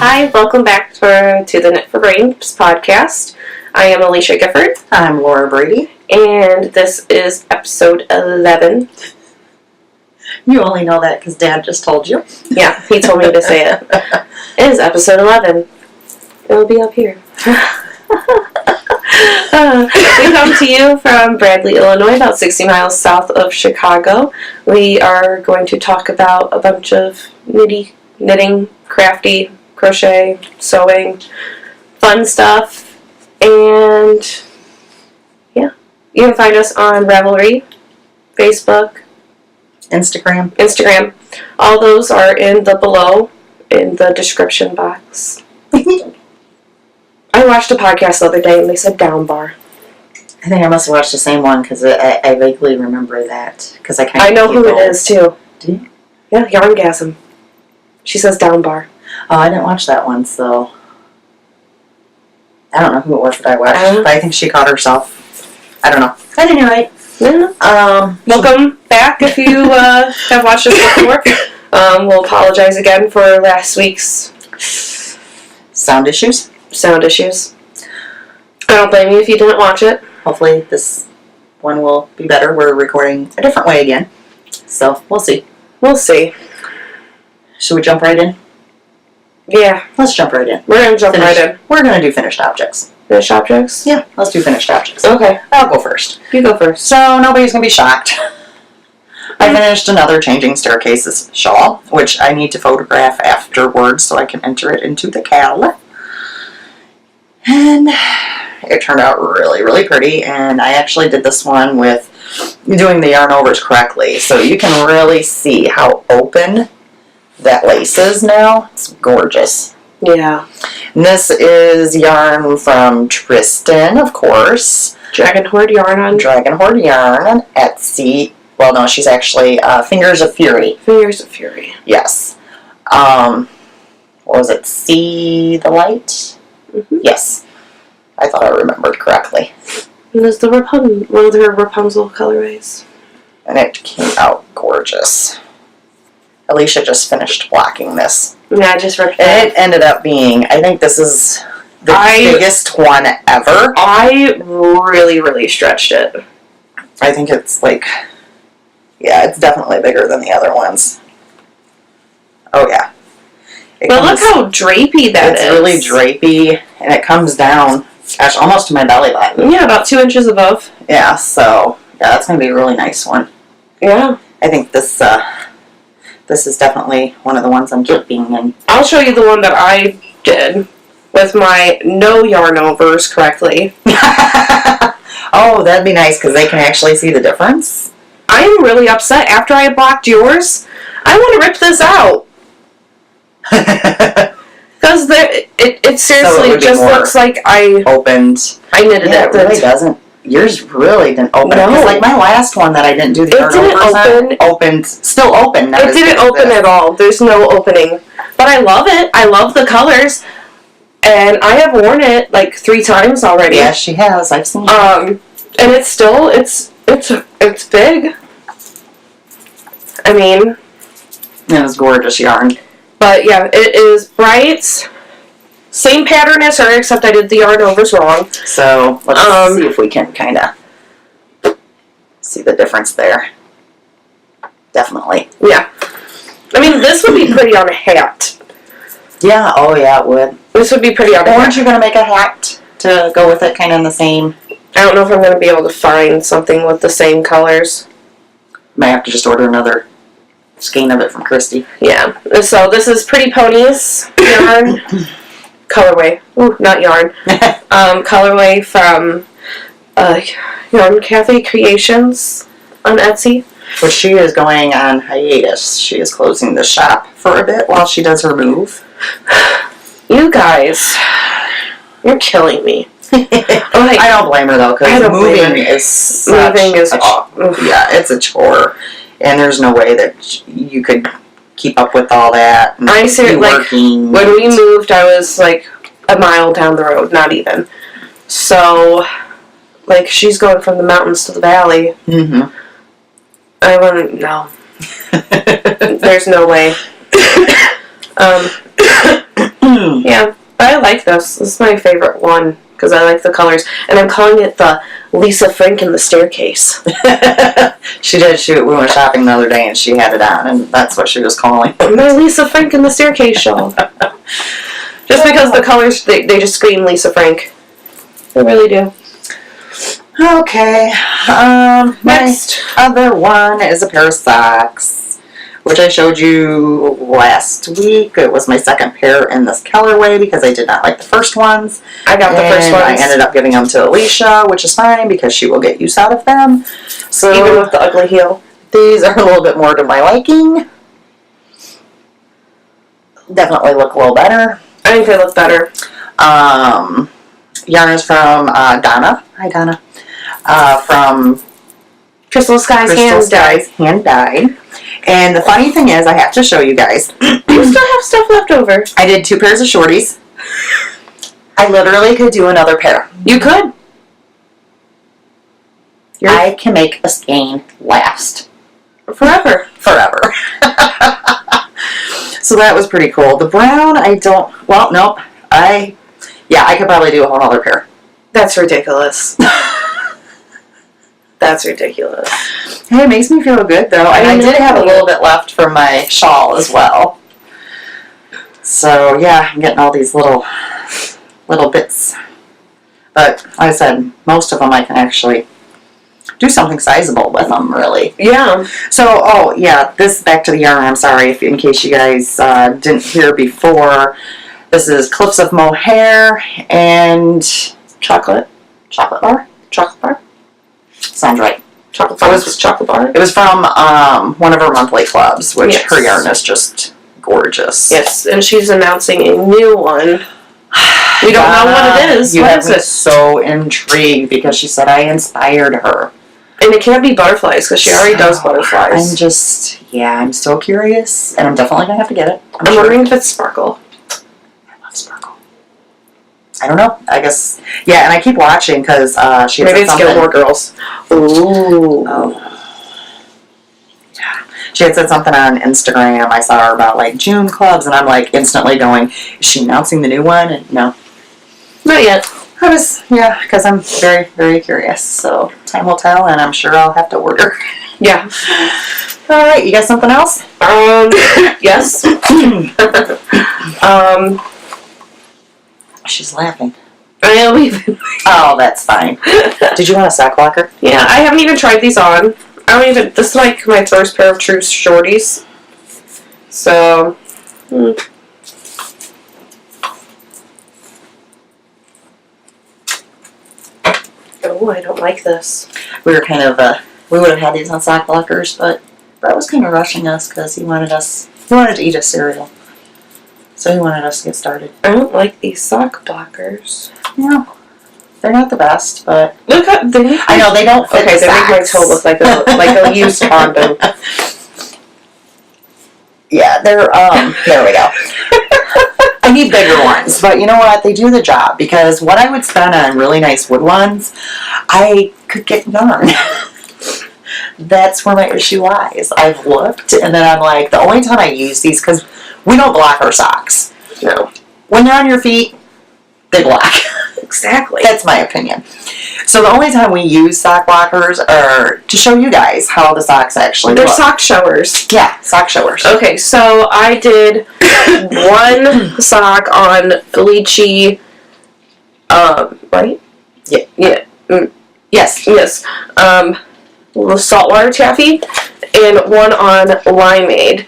Hi, welcome back to the Knit for Brains podcast. I am Alisha Gifford. I'm Laura Brady. And this is episode 11. You only know that because Dad just told you. Yeah, he told me to say it. It is episode 11. It'll be up here. We come to you from Bradley, Illinois, about 60 miles south of Chicago. We are going to talk about a bunch of knitting, crafty, crochet, sewing, fun stuff, and yeah. You can find us on Ravelry, Facebook, Instagram. All those are in the description box. I watched a podcast the other day and they said down bar. I think I must have watched the same one because I vaguely remember that. Because I know who it is too. Do you? Yeah, Yarngasm. She says down bar. Oh, I didn't watch that one, so I don't know who it was that I watched. But I think she caught herself. I don't know. At any rate, welcome back if you have watched us before. We'll apologize again for last week's sound issues. I don't blame you if you didn't watch it. Hopefully this one will be better. We're recording a different way again. So, we'll see. Should we jump right in? Yeah. Let's jump right in. We're going to jump right in. We're going to do finished objects. Finished objects? Yeah, let's do finished objects. Okay. I'll go first. You go first. So, nobody's going to be shocked. I finished another Changing Staircases shawl, which I need to photograph afterwards so I can enter it into the cal. And it turned out really, really pretty, and I actually did this one with doing the yarn overs correctly, so you can really see how open that lace is now. It's gorgeous. Yeah. And this is yarn from Tristan, of course. Dragon Horde Yarn on Etsy. Well, no, she's actually Fingers of Fury. Yes. What was it? See the Light? Mm-hmm. Yes. I thought I remembered correctly. And there's one of her Rapunzel colorways. And it came out gorgeous. Alisha just finished blocking this. Yeah, I just ripped it. And it ended up being, I think this is the biggest one ever. I really, really stretched it. I think it's like, yeah, it's definitely bigger than the other ones. Oh, yeah. But look how drapey that is. It's really drapey, and it comes down, gosh, almost to my belly button. Yeah, about 2 inches above. Yeah, so, yeah, that's going to be a really nice one. Yeah. I think this is definitely one of the ones I'm keeping. And I'll show you the one that I did with my no yarn overs correctly. Oh, that'd be nice, because they can actually see the difference. I'm really upset. After I blocked yours, I want to rip this out. Because it seriously so just looks like I knitted it. It really doesn't. Yours really didn't open. No. Like my last one that I didn't do the yarn opened. Still open. It didn't open at all. There's no opening. But I love it. I love the colors. And I have worn it like 3 times already. Yeah, she has. I've seen it. And it's still it's big. I mean, it was gorgeous yarn. But yeah, it is bright. Same pattern as her, except I did the yarn overs wrong. So let's see if we can kind of see the difference there. Definitely. Yeah. I mean, this would be pretty on a hat. Yeah. Oh, yeah, it would. This would be pretty on a hat. Aren't you going to make a hat to go with it, kind of in the same? I don't know if I'm going to be able to find something with the same colors. Might have to just order another skein of it from Christy. Yeah. So this is Pretty Ponies yarn colorway. Ooh, not yarn. Colorway from Yarn Cafe Creations on Etsy. But she is going on hiatus. She is closing the shop for a bit while she does her move. You guys, you're killing me. I don't blame her though, because moving is yeah, it's a chore, and there's no way that you could keep up with all that. I see, like when we moved, I was like a mile down the road, not even. So, like, she's going from the mountains to the valley. Mm-hmm. I wouldn't. No, there's no way. Yeah, but I like this. This is my favorite one because I like the colors. And I'm calling it the Lisa Frank and the Staircase. She did shoot. We went shopping the other day and she had it on, and that's what she was calling it. My Lisa Frank and the Staircase shawl. Just because the colors, they just scream Lisa Frank. They really do. Okay. Next. My other one is a pair of socks, which I showed you last week. It was my second pair in this colorway because I did not like the first ones. I got the first ones. I ended up giving them to Alisha, which is fine because she will get use out of them. So Even with the ugly heel. These are a little bit more to my liking. Definitely look a little better. I think they look better. Yarn is from Donna. Hi, Donna. From Crystal Skies hand dyed. And the funny thing is, I have to show you guys. You still have stuff left over. I did 2 pairs of shorties. I literally could do another pair. You could. I can make a skein last. Forever. Forever. So that was pretty cool. The brown, I don't... Well, nope. I could probably do a whole other pair. That's ridiculous. That's ridiculous. Hey, it makes me feel good, though. And I did have a little bit left for my shawl as well. So, yeah, I'm getting all these little bits. But, like I said, most of them I can actually do something sizable with them, really. Yeah. So, this, back to the yarn, I'm sorry, in case you guys didn't hear before. This is Cliffs of Mohair and Chocolate bar? Sounds right. Chocolate bar. Was chocolate bar? It was from one of her monthly clubs, which her yarn is just gorgeous. Yes, and she's announcing a new one. We don't know what it is. You what have is me it? so intrigued because she said I inspired her. And it can't be butterflies because she already does butterflies. I'm so curious, and I'm definitely going to have to get it. I'm wondering if it's sparkle. I love sparkle. I don't know. I guess, yeah, and I keep watching because she had Maybe it's Gilmore Girls. Ooh. Yeah. She had said something on Instagram. I saw her about, like, June clubs, and I'm, like, instantly going, is she announcing the new one? And no. Not yet. Because I'm very, very curious. So, time will tell, and I'm sure I'll have to order. Yeah. All right, you got something else? Yes. She's laughing. I am even. Oh, that's fine. Did you want a sock blocker? Yeah, I haven't even tried these on. This is like my first pair of true shorties. So. Oh, I don't like this. We were kind of, we would have had these on sock blockers, but Brett was kind of rushing us because he wanted to eat a cereal. So he wanted us to get started. I don't like these sock blockers. Yeah. They're not the best, but... Look at I know, they don't fit Okay, the they make my socks. toe look like a used condom. Yeah, they're, there we go. I need bigger ones, but you know what? They do the job, because what I would spend on really nice wood ones, I could get yarn. That's where my issue lies. I've looked, and then I'm like, the only time I use these, because we don't block our socks. No. When they're on your feet, they block. Exactly. That's my opinion. So the only time we use sock blockers are to show you guys how the socks actually They're look. sock showers. Yeah, sock showers. Okay, so I did one sock on lychee, right? Yeah. Yeah. Yes. Yes. Saltwater taffy, and one on limeade.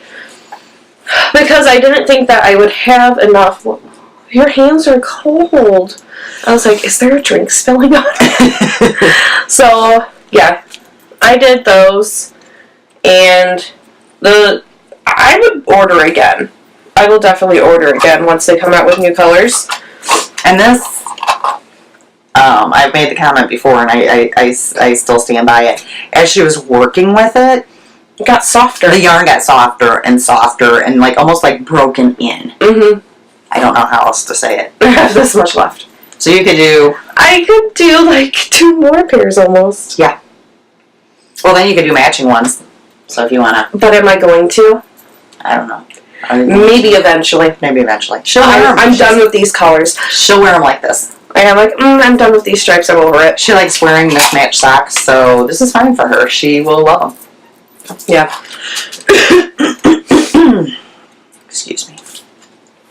Because I didn't think that I would have enough. Your hands are cold. I was like, is there a drink spilling on it? So, yeah. I did those. And I would order again. I will definitely order again once they come out with new colors. And this, I've made the comment before, and I still stand by it. As she was working with it, It got softer. the yarn got softer and like almost like broken in. Mm-hmm. I don't know how else to say it. I have this much left. So you could do... I could do like 2 more pairs almost. Yeah. Well, then you could do matching ones. So if you want to... But am I going to? I don't know. Maybe eventually. Maybe eventually. I'm done with these colors. She'll wear them like this. I'm like, I'm done with these stripes. I'm over it. She likes wearing mismatched socks, so this is fine for her. She will love them. Yeah. Excuse me.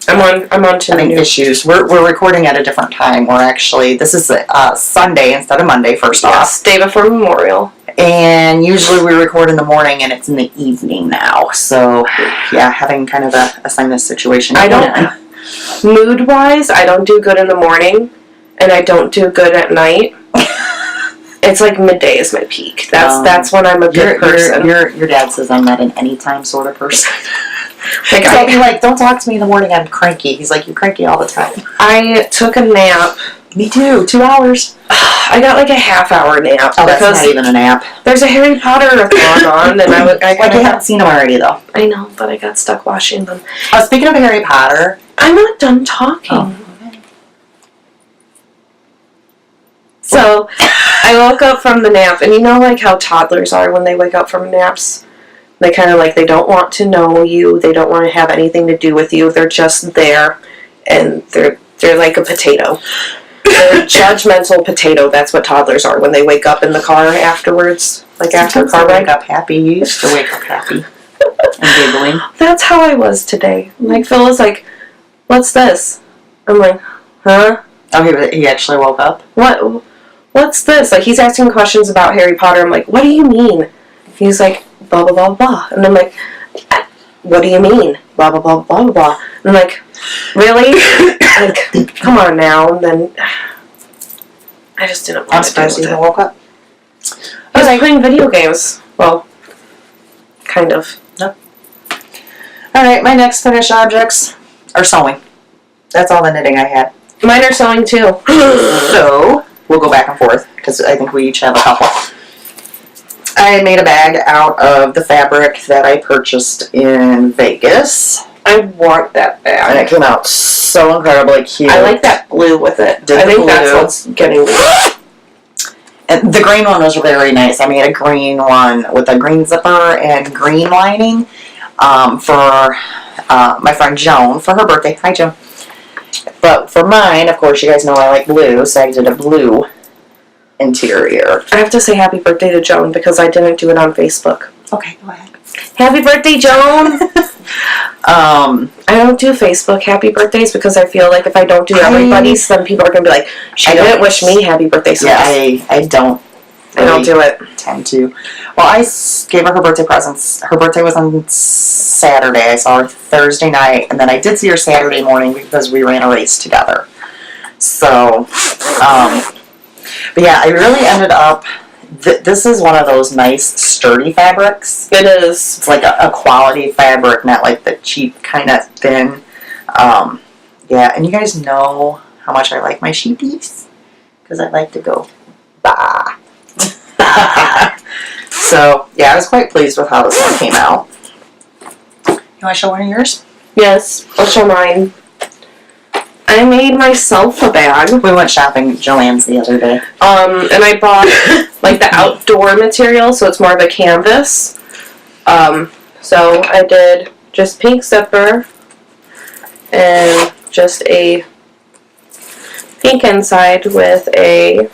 I'm on to Having new issues. We're recording at a different time. We're actually, this is Sunday instead of Monday, first off. Day before Memorial. And usually we record in the morning and it's in the evening now. So, yeah, having kind of a sinus situation. Mood-wise, I don't do good in the morning, and I don't do good at night. It's like midday is my peak. That's when I'm a good person. Your dad says I'm not an anytime sort of person. Like, I'll be like, don't talk to me in the morning, I'm cranky. He's like, you're cranky all the time. I took a nap. Me too, 2 hours. I got like a half-hour nap. Oh, that's not even a nap. There's a Harry Potter going on, and I haven't seen them already, though. I know, but I got stuck watching them. Speaking of Harry Potter. I'm not done talking. Oh, okay. So, I woke up from the nap, and you know like how toddlers are when they wake up from naps? They kind of like, they don't want to know you, they don't want to have anything to do with you, they're just there, and they're like a potato. They're a judgmental potato, that's what toddlers are when they wake up in the car afterwards, like after a car ride. Wake up happy, you used to wake up happy. And giggling. That's how I was today. Like, Phil was like, what's this? I'm like, huh? Oh, he actually woke up? What's this? Like, he's asking questions about Harry Potter. I'm like, what do you mean? He's like, blah, blah, blah, blah. And I'm like, what do you mean? Blah, blah, blah, blah, blah. And I'm like, really? Like, come on now. And then I just didn't want I'm to surprised do you it. woke up. I was playing video games. Well, kind of. Yep. Alright, my next finished objects are sewing. That's all the knitting I had. Mine are sewing too. So, we'll go back and forth, because I think we each have a couple. I made a bag out of the fabric that I purchased in Vegas. I want that bag. And it came out so incredibly cute. I like that blue with it. I think that's what's getting me. And the green one was very nice. I made a green one with a green zipper and green lining for my friend Joan for her birthday. Hi, Joan. But for mine, of course, you guys know I like blue, so I did a blue interior. I have to say happy birthday to Joan because I didn't do it on Facebook. Okay, go ahead. Happy birthday, Joan! I don't do Facebook happy birthdays because I feel like if I don't do everybody's, then people are going to be like, she didn't wish me happy birthday. So yeah, I don't. I don't do it. Tend to. Well, I gave her birthday presents. Her birthday was on Saturday. I saw her Thursday night, and then I did see her Saturday morning because we ran a race together. So, but yeah, I really ended up. This is one of those nice sturdy fabrics. It is. It's like a quality fabric, not like the cheap kind of thin. Yeah, and you guys know how much I like my sheepies because I like to go bah. So, yeah, I was quite pleased with how this one came out. You want to show one of yours? Yes, I'll show mine. I made myself a bag. We went shopping at Joann's the other day. And I bought, like, the outdoor material, so it's more of a canvas. So I did just pink zipper and just a pink inside with a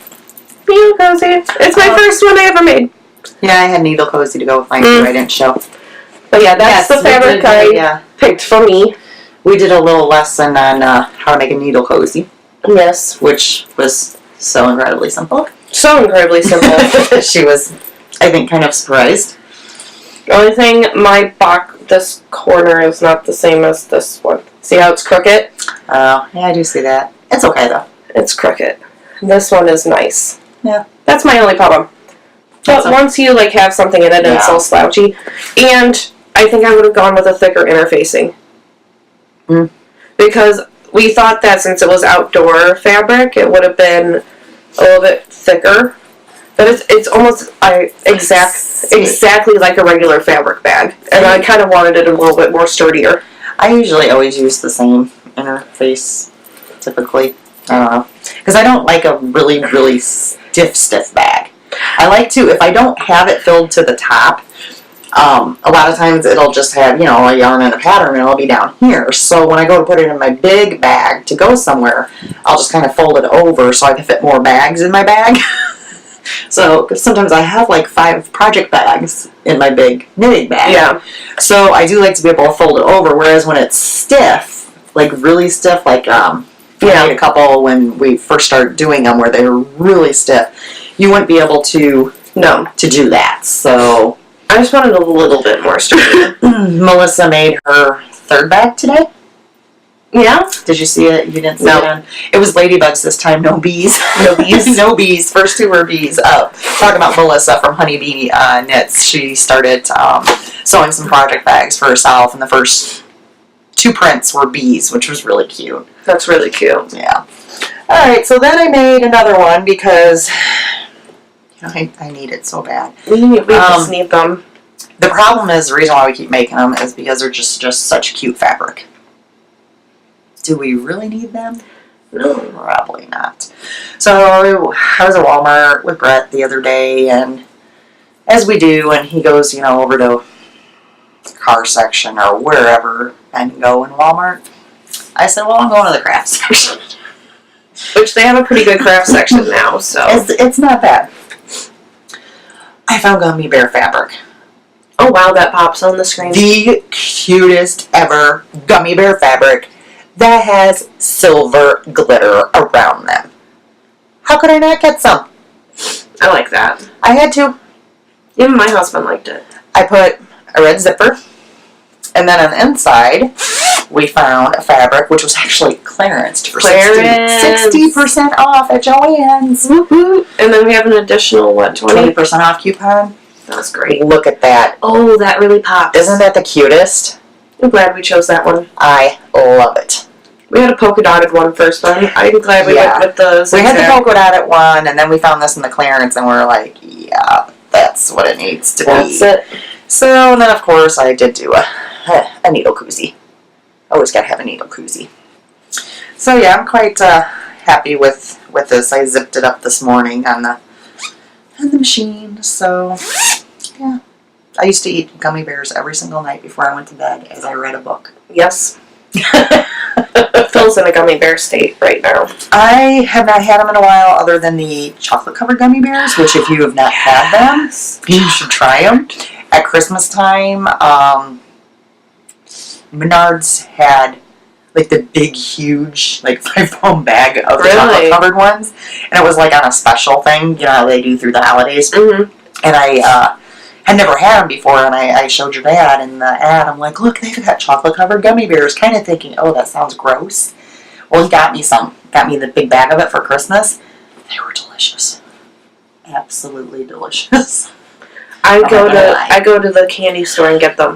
needle cozy. It's my first one I ever made. Yeah, I had needle cozy to go with mine too. I didn't show. But yeah, that's the fabric I picked for me. We did a little lesson on how to make a needle cozy. Yes. Which was so incredibly simple. So incredibly simple. She was, I think, kind of surprised. The only thing, this corner is not the same as this one. See how it's crooked? Oh, yeah, I do see that. It's okay, though. It's crooked. This one is nice. Yeah. That's my only problem. But once you, like, have something in it and it's all slouchy. And I think I would have gone with a thicker interfacing. Because we thought that since it was outdoor fabric, it would have been a little bit thicker. But it's almost exactly like a regular fabric bag. And I kind of wanted it a little bit more sturdier. I usually always use the same interface, typically. I don't know. Because I don't like a really, really stiff bag. I like to, if I don't have it filled to the top, A lot of times it'll just have, a yarn and a pattern, and it'll be down here. So when I go to put it in my big bag to go somewhere, I'll just kind of fold it over so I can fit more bags in my bag. So, because sometimes I have like 5 project bags in my big knitting bag. Yeah. So I do like to be able to fold it over, whereas when it's stiff, like really stiff, like I made a couple when we first started doing them where they were really stiff, you wouldn't be able to do that. So I just wanted a little bit more sturdy. Melissa made her 3rd bag today. Yeah? Did you see it? You didn't see it? It was ladybugs this time, no bees. No bees? No bees. First 2 were bees. Talking about Melissa from Honeybee Knits. She started sewing some project bags for herself, and the first 2 prints were bees, which was really cute. That's really cute. Yeah. Alright, so then I made another one because I need it so bad. We just need them. The problem is, the reason why we keep making them is because they're just such cute fabric. Do we really need them? No. Probably not. So I was at Walmart with Brett the other day, and as we do, and he goes, over to the car section or wherever and go in Walmart. I said, well, I'm going to the craft section. Which they have a pretty good craft section now, so. It's not bad. I found gummy bear fabric. Oh wow, that pops on the screen. The cutest ever gummy bear fabric that has silver glitter around them. How could I not get some? I like that. I had to. Even my husband liked it. I put a red zipper, and then on the inside, we found a fabric which was actually clearanced for 60% off at Joann's. Woo-hoo. And then we have an additional, 20% off coupon. That's great. Look at that. Oh, that really pops. Isn't that the cutest? I'm glad we chose that one. I love it. We had a polka dotted one first, but I'm glad we went with the zigzag. We had the polka dotted one, and then we found this in the clearance, and we were like, yeah, that's what it needs to be. That's it. So, and then of course I did do a needle koozie. Always gotta have a needle koozie. So yeah, I'm quite happy with this. I zipped it up this morning on the machine. So yeah, I used to eat gummy bears every single night before I went to bed as I read a book. Yes. Phil's in a gummy bear state right now. I have not had them in a while, other than the chocolate covered gummy bears, which if you have not had them, you should try them. At Christmas time, Menards had like the big, huge, like 5-pound bag of the chocolate covered ones, and it was like on a special thing, how they do through the holidays. Mm-hmm. And I had never had them before, and I showed your dad in the ad. I'm like, look, they've got chocolate covered gummy bears, kind of thinking, oh, that sounds gross. Well, he got me some. Got me the big bag of it for Christmas. They were delicious. Absolutely delicious. I go to the candy store and get them.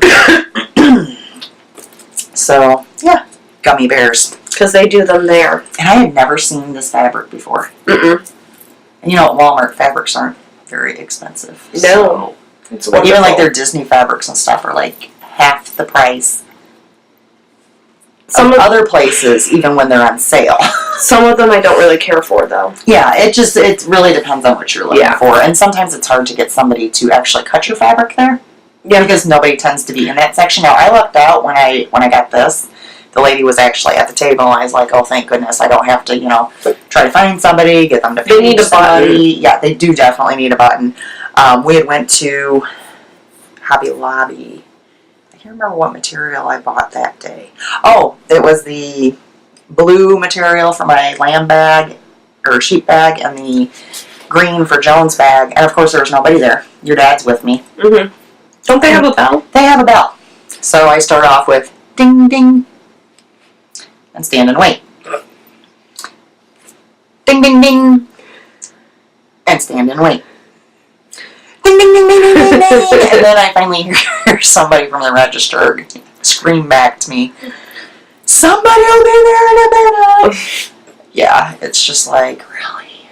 So, yeah, gummy bears. Because they do them there. And I had never seen this fabric before. Mm-mm. And at Walmart, fabrics aren't very expensive. No. It's wonderful. Even like their Disney fabrics and stuff are like half the price of other places, even when they're on sale. Some of them I don't really care for, though. Yeah, it really depends on what you're looking for. And sometimes it's hard to get somebody to actually cut your fabric there. Yeah. Because nobody tends to be in that section. Now, I lucked out when I got this. The lady was actually at the table, and I was like, oh, thank goodness, I don't have to, try to find somebody, get them to They need a button. Yeah, they do definitely need a button. We had went to Hobby Lobby. I can't remember what material I bought that day. Oh, it was the blue material for my lamb bag, or sheep bag, and the green for Joan's bag. And, of course, there was nobody there. Your dad's with me. Mm-hmm. Don't they have a bell? They have a bell. So I start off with ding, ding, and stand and wait. Ding, ding, ding, and stand and wait. Ding, ding, ding, ding, ding, ding, ding. And then I finally hear somebody from the register scream back to me, somebody will be there in a minute. Yeah, it's just like, really?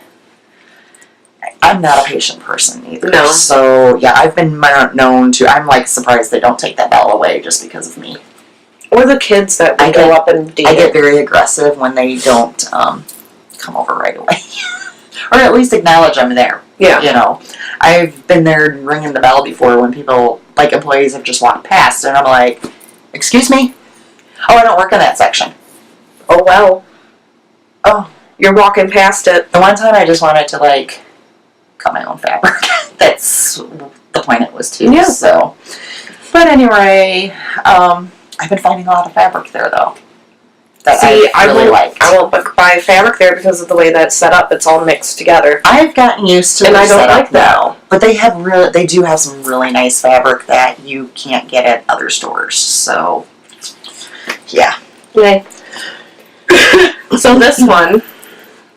I'm not a patient person either. No. So, yeah, I've been known to, I'm like surprised they don't take that bell away just because of me. Or the kids that go up and do I get very aggressive when they don't come over right away. Or at least acknowledge I'm there. Yeah. I've been there ringing the bell before when people like employees have just walked past, and I'm like, excuse me? Oh, I don't work in that section. Oh, well. Oh, You're walking past it. the one time I just wanted to like cut my own fabric. That's the point it was to. Yeah. So, but anyway, I've been finding a lot of fabric there though. That I really like. I won't buy fabric there because of the way that's set up. It's all mixed together. I've gotten used to and their I don't setup like that. now, but they do have some really nice fabric that you can't get at other stores. So, yeah. Okay. So this one,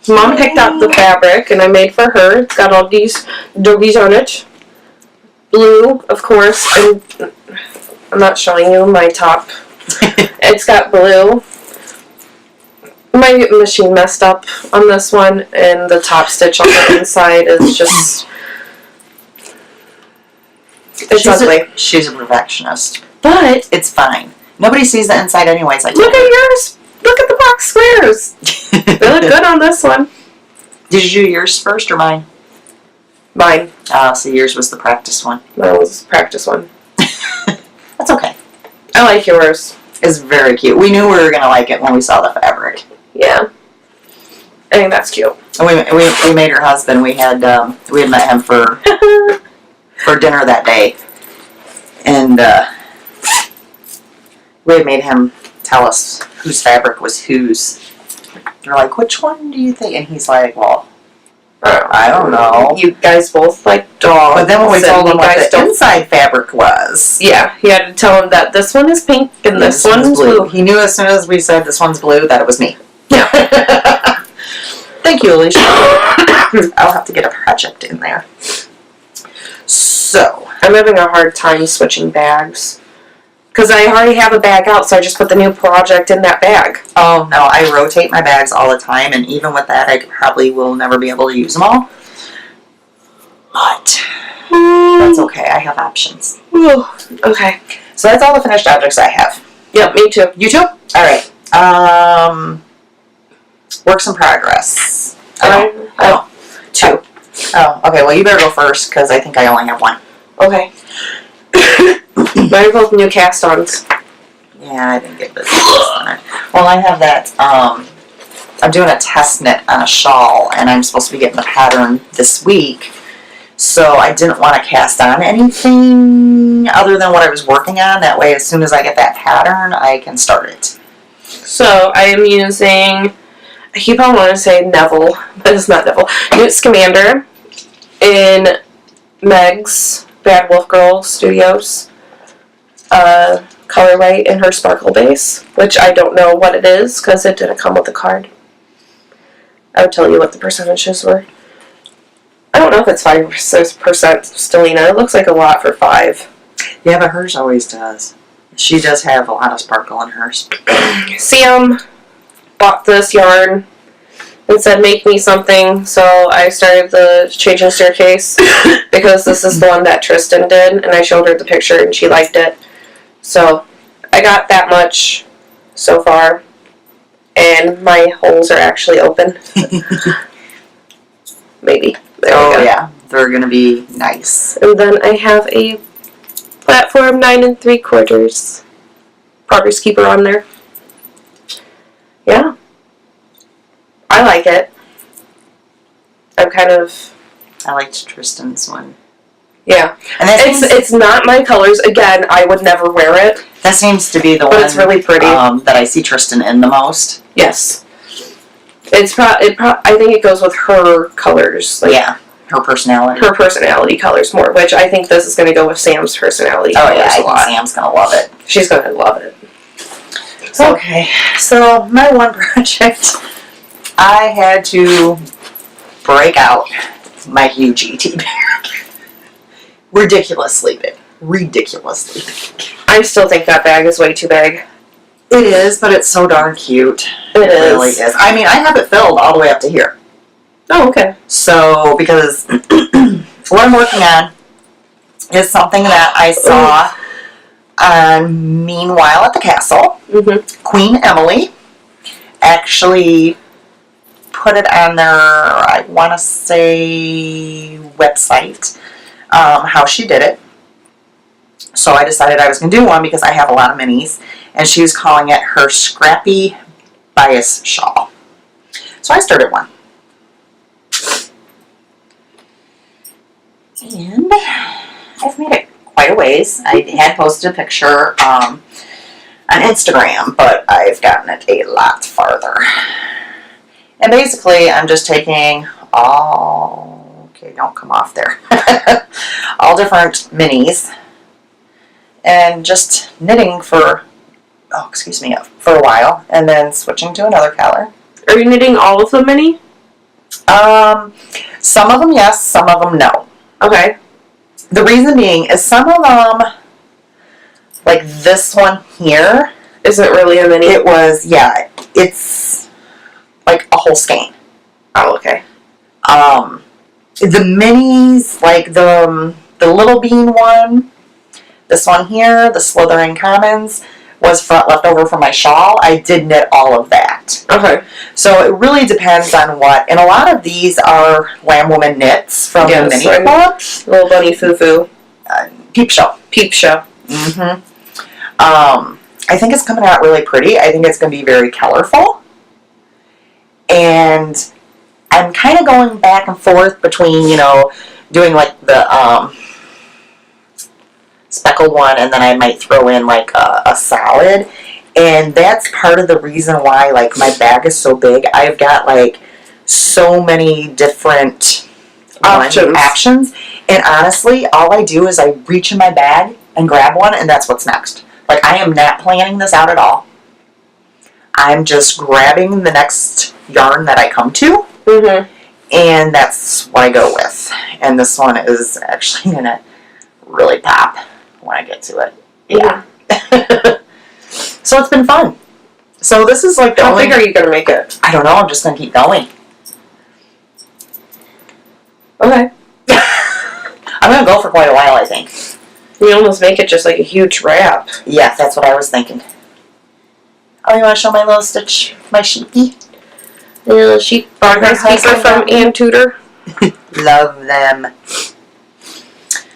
Mom picked out the fabric and I made for her. It's got all these doggies on it. Blue, of course, and I'm not showing you my top. It's got blue. My machine messed up on this one, and the top stitch on the inside is just... It's ugly. She's a perfectionist. But It's fine. Nobody sees the inside anyways. look at yours. Look at the box squares. They look good on this one. Did you do yours first or mine? Mine. So yours was the practice one. Mine was the practice one. That's okay. I like yours. It's very cute. We knew we were gonna like it when we saw the fabric. Yeah. I think that's cute. And we made her husband. We had met him for dinner that day, and we had made him tell us whose fabric was whose. We're like, which one do you think? And he's like, well, I don't know. You guys both like dogs. But then when we told him what the don't... inside fabric was, Yeah, he had to tell him that this one is pink and this one's blue. He knew as soon as we said this one's blue that it was me. Yeah. Thank you, Alisha. I'll have to get a project in there. So, I'm having a hard time switching bags. Because I already have a bag out, so I just put the new project in that bag. oh no, I rotate my bags all the time, and even with that, I probably will never be able to use them all. But that's okay. I have options. Okay. So that's all the finished objects I have. Yep, me too. You too? All right. Works in progress. Oh, 2. Oh, okay. Well, you better go first because I think I only have 1. Okay. Mine are both new cast-ons. Yeah, I didn't get this on it. Well, I have that. I'm doing a test knit on a shawl, and I'm supposed to be getting the pattern this week. So I didn't want to cast on anything other than what I was working on. That way, as soon as I get that pattern, I can start it. So I am using, I keep on wanting to say Neville, but it's not Neville. Newt Scamander in Meg's Bad Wolf Girl Studios colorway in her sparkle base, which I don't know what it is because it didn't come with a card. I would tell you what the percentages were. I don't know if it's 5% Stellina. It looks like a lot for 5. Yeah, but hers always does. She does have a lot of sparkle in hers. Sam bought this yarn and said, make me something. So I started the Changing Staircase because this is the one that Tristan did. And I showed her the picture and she liked it. So I got that much so far. And my holes are actually open. Maybe. There we go. Yeah. They're going to be nice. And then I have a platform 9 3/4 progress keeper on there. Yeah. I like it. I'm kind of... I liked Tristan's one. Yeah. And that it's not my colors. Again, I would never wear it. That seems to be the one. But it's really pretty. That I see Tristan in the most. Yes. It's I think it goes with her colors. Like, yeah. Her personality. Her personality colors more, which I think this is going to go with Sam's personality colors yeah, a lot. Sam's going to love it. She's going to love it. So, okay. So, my one project, I had to break out my huge ET bag. Ridiculously big. Ridiculously big. I still think that bag is way too big. It is, but it's so darn cute. It is. Really is. I mean, I have it filled all the way up to here. Oh, okay. So, because what I'm working on is something that I saw on Meanwhile at the Castle. Mm-hmm. Queen Emily actually put it on their, I want to say, website, how she did it. So I decided I was going to do one because I have a lot of minis. And she was calling it her Scrappy Bias Shawl. So I started one. And I've made it quite a ways. I had posted a picture on Instagram, but I've gotten it a lot farther. And basically, I'm just taking all, okay, don't come off there, all different minis, and just knitting for, for a while, and then switching to another color. Are you knitting all of the mini? Some of them yes, some of them no. Okay. The reason being is some of them, like this one here, isn't really a mini. it was, yeah, it's like a whole skein. Oh, okay. The minis, like the little bean one, this one here, the Slithering Commons, was left over from my shawl. I did knit all of that. Okay. So it really depends on what, and a lot of these are Lamb Woman knits from the mini club. Little Bunny Foo Foo. Peep Show. Peep Show. Mm-hmm. I think it's coming out really pretty. I think it's going to be very colorful. And I'm kind of going back and forth between, doing like the speckled one, and then I might throw in like a solid. And that's part of the reason why, like, my bag is so big. I've got like so many different options. And honestly, all I do is I reach in my bag and grab one, and that's what's next. Like, I am not planning this out at all. I'm just grabbing the next yarn that I come to, and that's what I go with. And this one is actually going to really pop when I get to it. Yeah. So it's been fun. So this is like the How big are you going to make it? I don't know. I'm just going to keep going. Okay. I'm going to go for quite a while, I think. You almost make it just like a huge wrap. Yeah, that's what I was thinking. Oh, you want to show my little stitch, my sheepy? The little sheep progress keeper from Ann Tudor. Love them.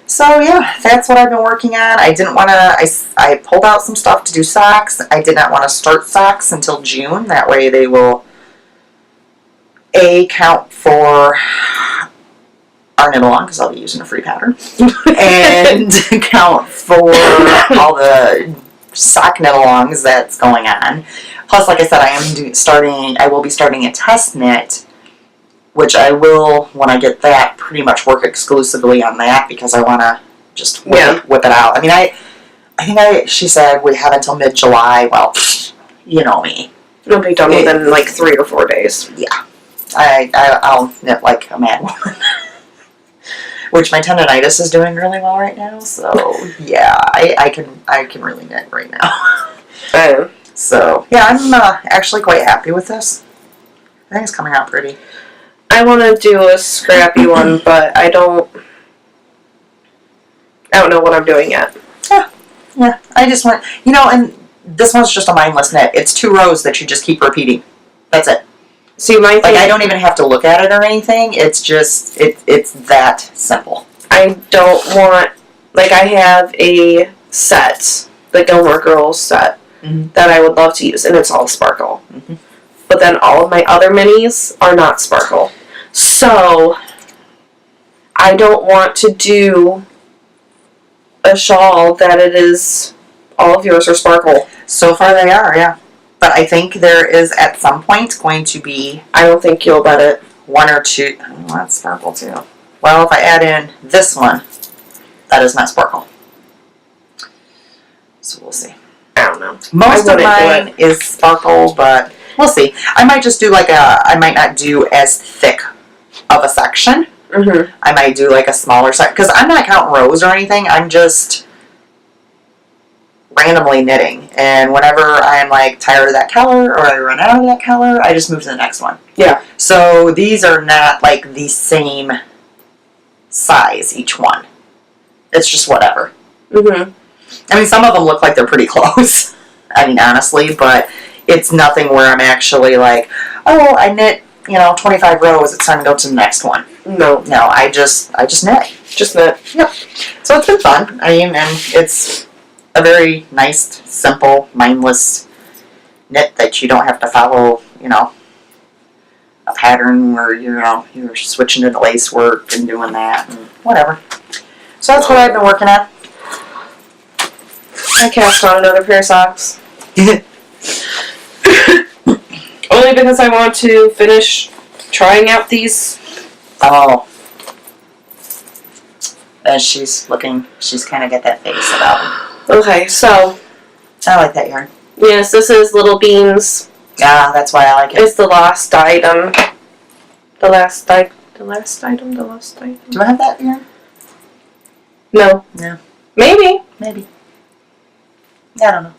So yeah, that's what I've been working on. I didn't want to, I pulled out some stuff to do socks. I did not want to start socks until June. That way they will, count for our knit along, because I'll be using a free pattern, and count for all the sock knit alongs that's going on. Plus, like I said, I will be starting a test knit, which I will, when I get that, pretty much work exclusively on that, because I want to just whip it out. I mean, I think she said we have until mid-July. Well, you know me. It'll be done within like 3 or 4 days. Yeah. I'll knit like a mad woman. Which my tendonitis is doing really well right now, so yeah, I can really knit right now. So yeah, I'm actually quite happy with this. I think it's coming out pretty. I want to do a scrappy one, but I don't know what I'm doing yet. Yeah. I just want, and this one's just a mindless knit. It's 2 rows that you just keep repeating. That's it. So you might I don't even have to look at it or anything. It's just, it's that simple. I don't want, I have a set, the Gilmore Girls set, that I would love to use, and it's all sparkle. But then all of my other minis are not sparkle. So, I don't want to do a shawl that it is, all of yours are sparkle. So far they are, yeah. But I think there is at some point going to be, I don't think you'll bet it, 1 or 2. Oh, that's sparkle too. Well, if I add in this one, that is not sparkle. So we'll see. I don't know. Most of mine is sparkle, but we'll see. I might just do I might not do as thick of a section. I might do like a smaller section, because I'm not counting rows or anything. I'm just randomly knitting, and whenever I'm like tired of that color or I run out of that color, I just move to the next one. Yeah. So these are not like the same size, each one. It's just whatever. I mean, some of them look like they're pretty close. I mean, honestly, but it's nothing where I'm actually like, I knit, 25 rows, it's time to go to the next one. No, I just knit. Just knit. Yep. So it's been fun. I mean, and it's a very nice, simple, mindless knit that you don't have to follow, a pattern where, you're switching to the lace work and doing that and whatever. So that's what I've been working on. I cast on another pair of socks. Only because I want to finish trying out these. Oh. As she's kind of got that face about it. Okay, so. I like that yarn. Yes, this is Little Beans. Yeah, that's why I like it. It's the last item. The last item. Do I have that yarn? No. No. Maybe. Maybe. I don't know.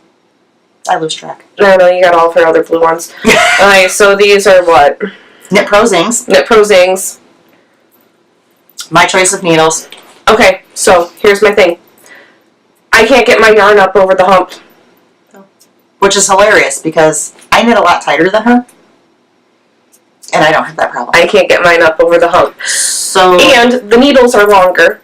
I lose track. No, you got all of her other blue ones. Alright, so these are what? Knit Pro Zings. Knit Pro Zings. My choice of needles. Okay, so here's my thing. I can't get my yarn up over the hump. Which is hilarious because I knit a lot tighter than her. And I don't have that problem. I can't get mine up over the hump. So. And the needles are longer.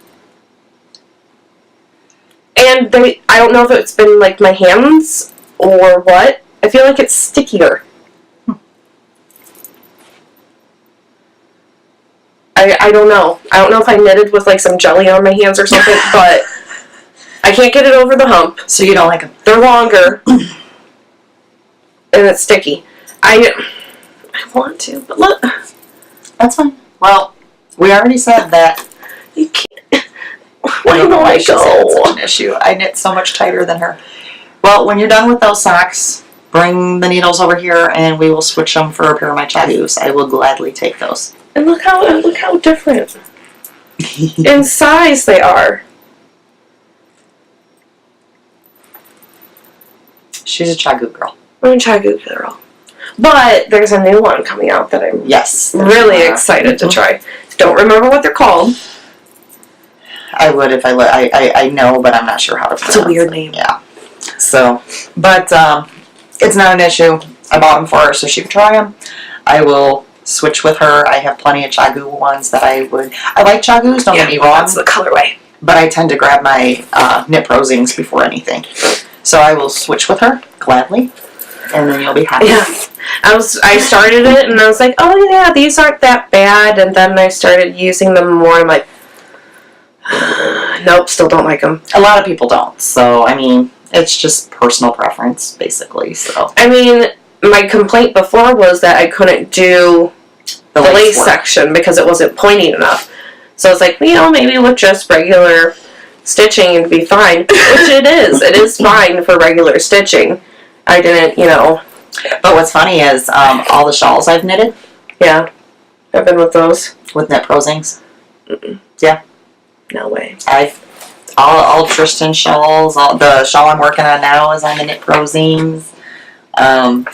And I don't know if it's been like my hands or what. I feel like it's stickier. I don't know. I don't know if I knitted with like some jelly on my hands or something, but I can't get it over the hump. So you don't like them? They're longer. And it's sticky. I want to, but look. That's fine. Well, we already said that. You can't. Why don't I It's an issue. I knit so much tighter than her. Well, when you're done with those socks, bring the needles over here and we will switch them for a pair of my chagoos. I will gladly take those. And look how different in size they are. She's a chagoo girl. I'm a chagoo girl. But there's a new one coming out that I'm really excited to try. Don't remember what they're called. I would if I know, but I'm not sure how to pronounce it. It's a weird name. Yeah. So, but it's not an issue. I bought them for her so she could try them. I will switch with her. I have plenty of chagoo ones that I like chagoos, don't get me wrong. That's the colorway. But I tend to grab my Knit Pro Zings before anything. So I will switch with her, gladly. And then you'll be happy. Yeah. I started it and I was like, oh yeah, these aren't that bad. And then I started using them more. I'm like, nope, still don't like them. A lot of people don't. So, I mean, it's just personal preference, basically. So, I mean, my complaint before was that I couldn't do the lace section because it wasn't pointy enough. So I was like, maybe with just regular stitching it'd be fine. Which it is. It is fine for regular stitching. I didn't, But what's funny is all the shawls I've knitted. Yeah. I've been with those. With Knit Pro Zings. Mm-mm. Yeah. No way. All Tristan shawls. The shawl I'm working on now is on the Knit Pro Zings. A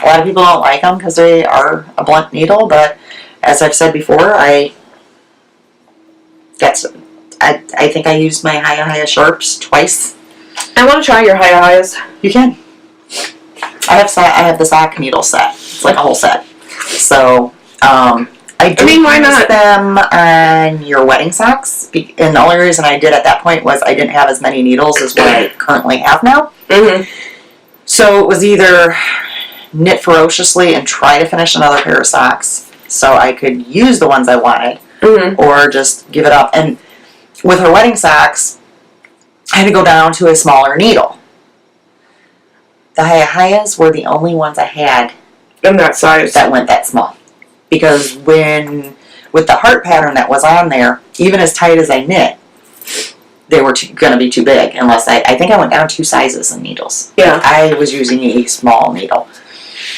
lot of people don't like them because they are a blunt needle, but as I've said before, I think I used my Hiya Sharps twice. I want to try your Hiya. You can. I have the sock needle set. It's like a whole set. So, I do why not? use them on your wedding socks. And the only reason I did at that point was I didn't have as many needles as what I currently have now. Mm-hmm. So it was either knit ferociously and try to finish another pair of socks so I could use the ones I wanted, or just give it up. And with her wedding socks, I had to go down to a smaller needle. The Hiyas were the only ones I had in that size that went that small. Because with the heart pattern that was on there, even as tight as I knit, they were going to be too big unless I think I went down 2 sizes in needles. Yeah. I was using a small needle.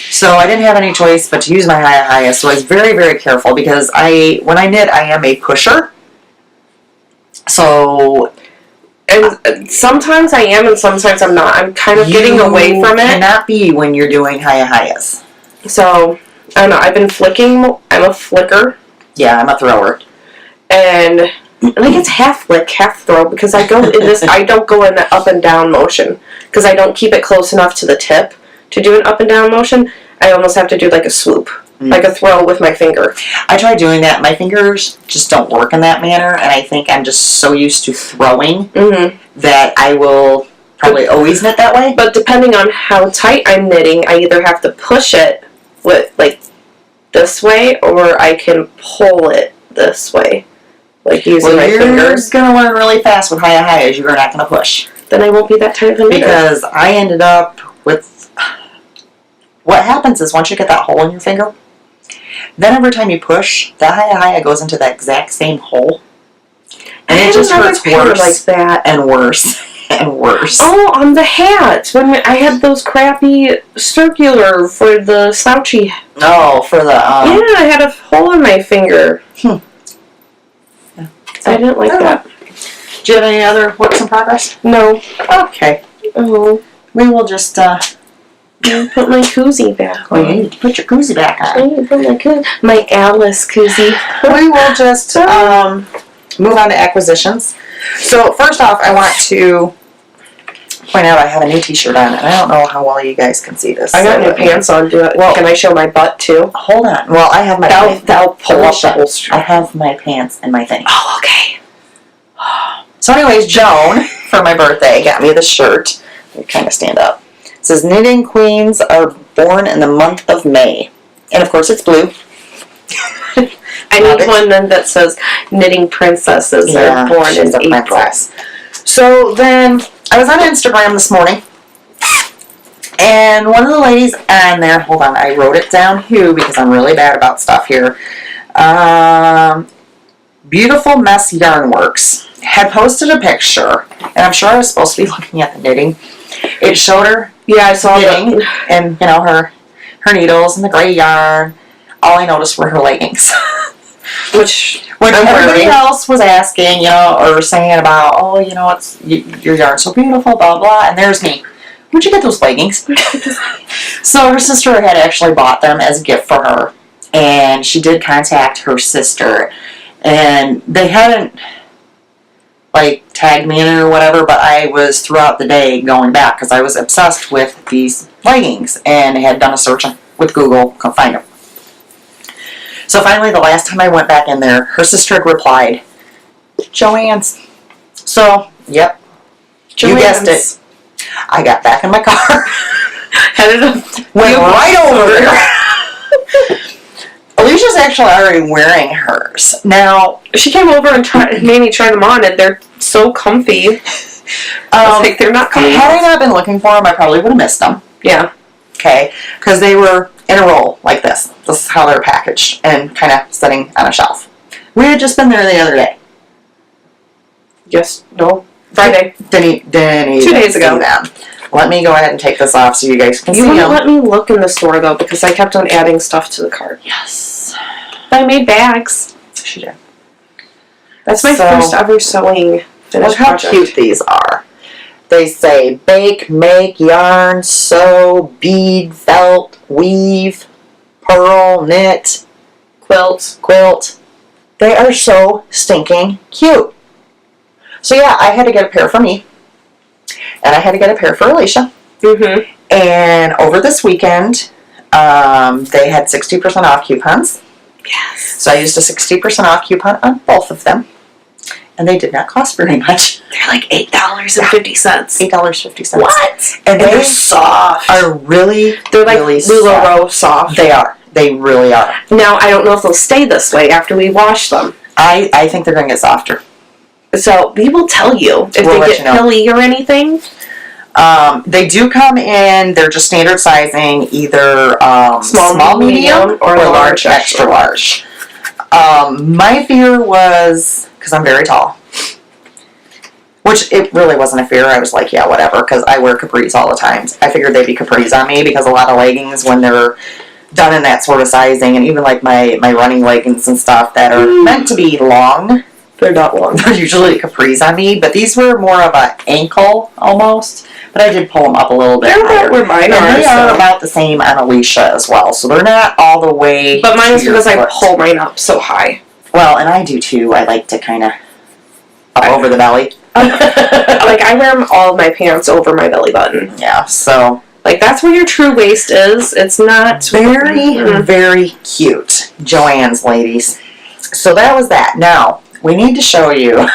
So I didn't have any choice but to use my Hiya. So I was very, very careful because when I knit, I am a pusher. So... And sometimes I am and sometimes I'm not. I'm kind of getting away from it. You cannot be when you're doing Hiyas. So, I don't know. I've been flicking. I'm a flicker. Yeah, I'm a thrower. And I think it's half flick, half throw because I go in this. I don't go in the up and down motion because I don't keep it close enough to the tip to do an up and down motion. I almost have to do like a swoop. like a throw with my finger. I try doing that. My fingers just don't work in that manner, and I think I'm just so used to throwing that I will probably always knit that way. But depending on how tight I'm knitting, I either have to push it with like this way, or I can pull it this way, like using my fingers. You're gonna learn really fast with high as you're not gonna push. Then I won't be that tight of a knitter. Because I ended up with, what happens is once you get that hole in your finger, then every time you push, the high goes into that exact same hole, and it just hurts worse like that. and worse and worse. Oh, on the hat, when I had those crappy circular for the slouchy. Oh, for the yeah, I had a hole in my finger. Yeah. I didn't like that. Do you have any other works in progress? No. Okay. Oh. We will just put my koozie back on. you need to put your koozie back on. I need to put my Alice koozie. We will just move on to acquisitions. So first off, I want to point out I have a new t-shirt on, and I don't know how well you guys can see this. I got new pants on. Can I show my butt too? Hold on. Well, I have my That'll pull up the holster. I have my pants and my thing. Oh, okay. So anyways, Joan, for my birthday, got me this shirt. Let me kind of stand up. It says, Knitting Queens are born in the month of May. And of course it's blue. I need one then that says Knitting Princesses are born in April. Princess. So then, I was on Instagram this morning, and one of the ladies on there, hold on, I wrote it down who, because I'm really bad about stuff here. Beautiful Mess Yarn Works had posted a picture, and I'm sure I was supposed to be looking at the knitting. It showed her I saw knitting, and her needles and the gray yarn. All I noticed were her leggings. Which everybody else was asking, or saying about, oh, it's your yarn's so beautiful, blah, blah, and there's me. Where'd you get those leggings? So her sister had actually bought them as a gift for her, and she did contact her sister, and they hadn't, tagged me in it or whatever, but I was throughout the day going back, because I was obsessed with these leggings, and had done a search with Google, couldn't find them. So finally, the last time I went back in there, her sister had replied, Joanne's. So, yep. You guessed it. I got back in my car. Headed up. Went right over there. Alicia's actually already wearing hers. Now, she came over and made me try them on, and they're so comfy. They're not coming Had off. I not been looking for them, I probably would have missed them. Yeah. Okay? Because they were in a roll like this. This is how they're packaged and kind of sitting on a shelf. We had just been there the other day. Yes. No. Friday. Denny 2 days ago. Let me go ahead and take this off so you guys can see You them. wouldn't let me look in the store, though, because I kept on adding stuff to the cart. Yes. But I made bags. She did. That's my first ever sewing finished Look how project. cute these are. They say bake, make, yarn, sew, bead, felt, weave, purl, knit, quilt. They are so stinking cute. So yeah, I had to get a pair for me. And I had to get a pair for Alisha. Mm-hmm. And over this weekend, they had 60% off coupons. Yes. So I used a 60% off coupon on both of them. And they did not cost very much. They're like $8.50. $8.50. What? And they're they soft. are really, they're like really LuLaRoe soft. They are. They really are. Now, I don't know if they'll stay this way after we wash them. I think they're going to get softer. So we will tell you if We'll they get pilly or anything. They do come in, they're just standard sizing, either small, medium, or large, extra large. My fear was, because I'm very tall, which it really wasn't a fear. I was like, yeah, whatever, because I wear capris all the time. I figured they'd be capris on me, because a lot of leggings, when they're done in that sort of sizing, and even like my running leggings and stuff that are meant to be long, they're not long. They're usually capris on me, but these were more of an ankle almost. But I did pull them up a little bit higher. They're about where mine are. And they are about the same on Alisha as well, so they're not all the way. But mine is because I pull mine up so high. Well, and I do too. I like to kind of up over the belly. Like I wear all of my pants over my belly button. Yeah. So Like, that's where your true waist is. It's not... Very, very cute. Joann's, ladies. So that was that. Now, we need to show you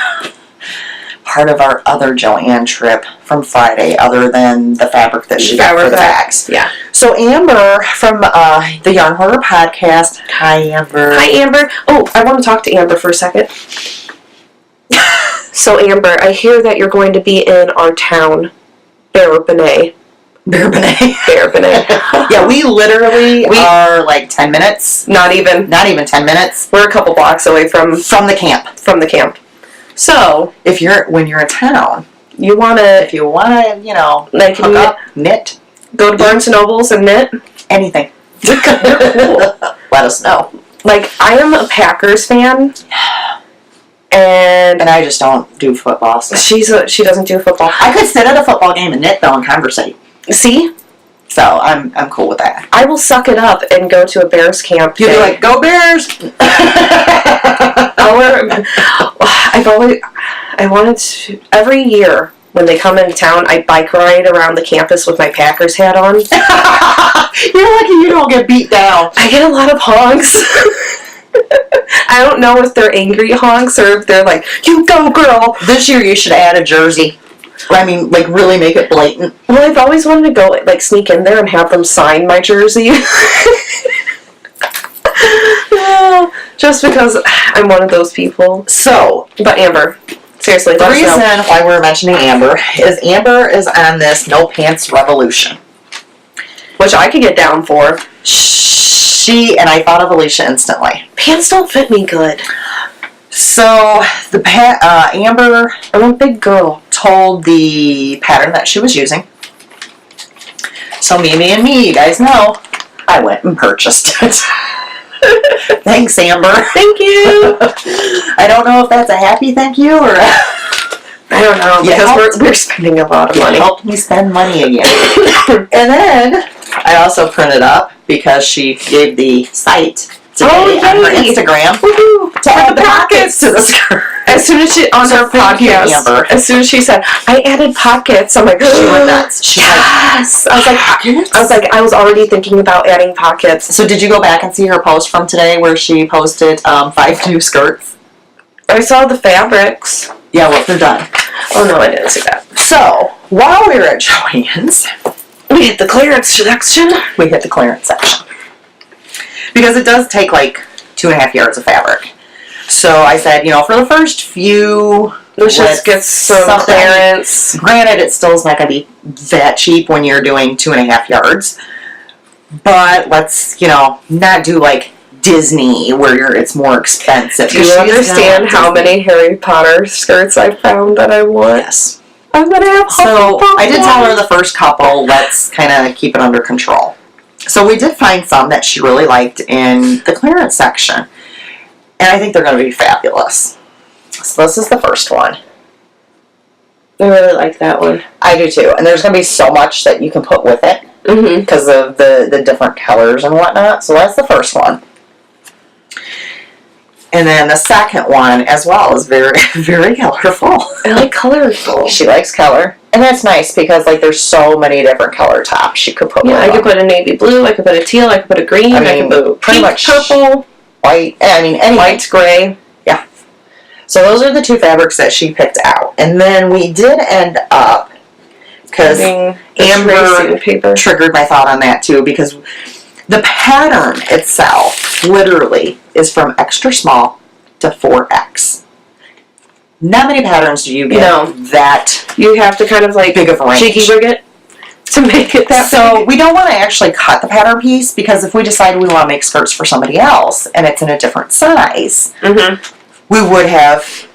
part of our other Joann trip from Friday, other than the fabric that she got for the bags. Yeah. So Amber from the Yarn Hoarder podcast. Hi, Amber. Hi, Amber. Oh, I want to talk to Amber for a second. So, Amber, I hear that you're going to be in our town, Bourbonnais. Yeah, we literally are like 10 minutes. Not even 10 minutes. We're a couple blocks away from the camp. So, when you're in town, if you wanna, like, hook up, knit, go to Barnes and Nobles and knit, anything. You're cool. Let us know. Like, I am a Packers fan, and I just don't do football. So. She doesn't do football. I could sit at a football game and knit though and conversate. See? So I'm cool with that. I will suck it up and go to a Bears camp. You'll be like, go Bears! I wanted to, every year when they come into town, I bike ride around the campus with my Packers hat on. You're lucky you don't get beat down. I get a lot of honks. I don't know if they're angry honks or if they're like, you go girl. This year you should add a jersey. I mean, like, really make it blatant. Well, I've always wanted to go, like, sneak in there and have them sign my jersey. Just because I'm one of those people. So, but Amber, seriously, the reason why we're mentioning Amber is on this no pants revolution, which I could get down for. She and I thought of Alisha instantly. Pants don't fit me good. So Amber, I'm a big girl, told the pattern that she was using. So me, you guys know, I went and purchased it. Thanks, Amber. Thank you. I don't know if that's a happy thank you or I don't know, because we're spending a lot of money. You helped me spend money again. And then I also printed up, because she gave the site today on her Instagram to add the pockets to the skirt. As soon as she, on her podcast, Amber. As soon as she said, I added pockets, I'm like, she went nuts. She's yes! I was already thinking about adding pockets. So did you go back and see her post from today where she posted 5 new skirts? I saw the fabrics. Yeah, well, they're done. Oh no, I didn't see that. So, while we were at Joann's, we hit the clearance section. Because it does take like 2.5 yards of fabric. So I said, for the first few, let's just get some clearance. Granted, it still is not going to be that cheap when you're doing 2.5 yards. But let's, not do like Disney where it's more expensive. Do you understand how many Harry Potter skirts I found that I want? Yes. I'm going to have So I did tell her the first couple, let's kind of keep it under control. So we did find some that she really liked in the clearance section. And I think they're going to be fabulous. So this is the first one. I really like that one. I do too. And there's going to be so much that you can put with it. Because of the different colors and whatnot. So that's the first one. And then the second one as well is very, very colorful. I like colorful. She likes color. And that's nice because there's so many different color tops she could put with I could put a navy blue, I could put a teal, I could put a green, I could put pretty pink, much purple, white, anything. White, gray. Yeah. So those are the 2 fabrics that she picked out. And then we did end up, because Amber triggered my thought on that too, because the pattern itself literally is from extra small to 4X. Not many patterns do you get that you have to kind of like big of a range. Jiggy rig it to make it that So we don't want to actually cut the pattern piece, because if we decide we want to make skirts for somebody else and it's in a different size, we would have,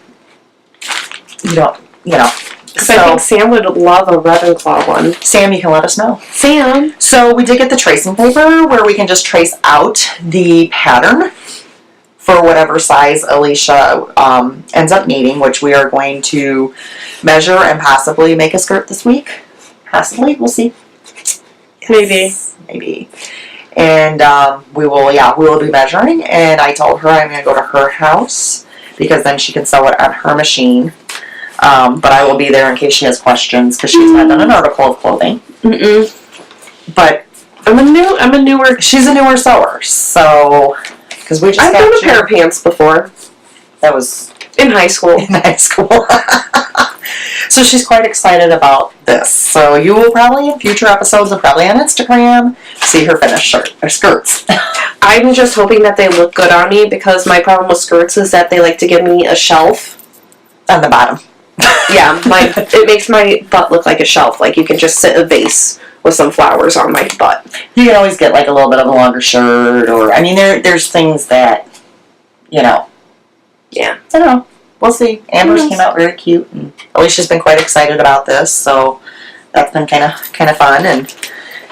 Because I think Sam would love a Ravenclaw one. Sam, you can let us know. Sam. So we did get the tracing paper where we can just trace out the pattern for whatever size Alisha ends up needing, which we are going to measure and possibly make a skirt this week. Possibly, we'll see. Yes, maybe. And we will be measuring. And I told her I'm going to go to her house because then she can sew it on her machine. But I will be there in case she has questions, because she's not done an article of clothing. But I'm a newer. she's a newer sewer, so because we just I've got done a June. pair of pants before That was in high school. in high school. So she's quite excited about this. So you will probably in future episodes and probably on Instagram see her finished skirts. I'm just hoping that they look good on me because my problem with skirts is that they like to give me a shelf. On the bottom. Yeah, it makes my butt look like a shelf. Like you can just sit a vase with some flowers on my butt. You can always get like a little bit of a longer shirt, or I mean, there's things that, you know. Yeah. I don't know. We'll see. Amber's came out very cute, and Alicia's been quite excited about this, so that's been kind of fun, and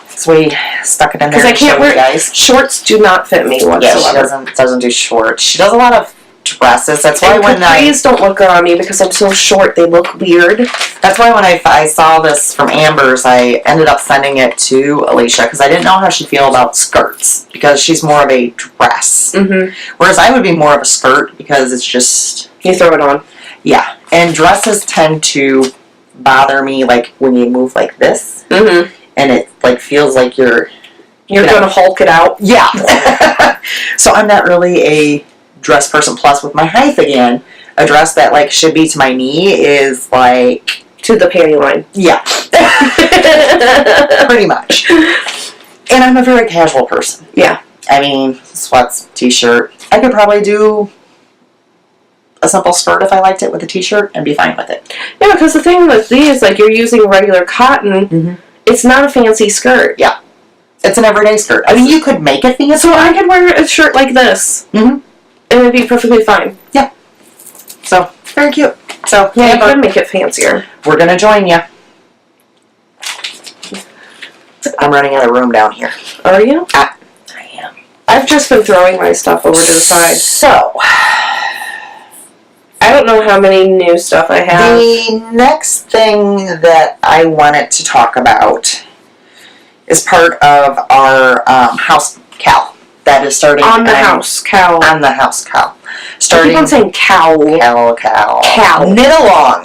so we stuck it in there. Because I can't wear guys. Shorts. Do not fit me whatsoever. Yeah, she doesn't do shorts. She does a lot of dresses. That's why and capris don't look good on me because I'm so short. They look weird. That's why when I saw this from Amber's, I ended up sending it to Alisha because I didn't know how she'd feel about skirts because she's more of a dress. Mm-hmm. Whereas I would be more of a skirt because it's just... You throw it on. Yeah. And dresses tend to bother me like when you move like this. Mm-hmm. And it like feels like you're going to Hulk it out. Yeah. So I'm not really a dress person. Plus with my height again, a dress that like should be to my knee is like... To the panty line. Yeah. Pretty much. And I'm a very casual person. Yeah. I mean, sweats, t-shirt. I could probably do a simple skirt if I liked it with a t-shirt and be fine with it. Yeah, because the thing with these, like you're using regular cotton, Mm-hmm. It's not a fancy skirt. Yeah. It's an everyday skirt. I mean, you could make it fancy. So I could wear a shirt like this. Mm-hmm. And it'd be perfectly fine. Yeah. So, very cute. So, yeah, you could make it fancier. We're going to join you. I'm running out of room down here. Are you? I am. I've just been throwing my stuff over to the side. So, I don't know how many new stuff I have. the next thing that I wanted to talk about is part of our house cow that is starting On the house cow. On the house cow. I Starting keep on saying cow. cow. Cow. Knit along.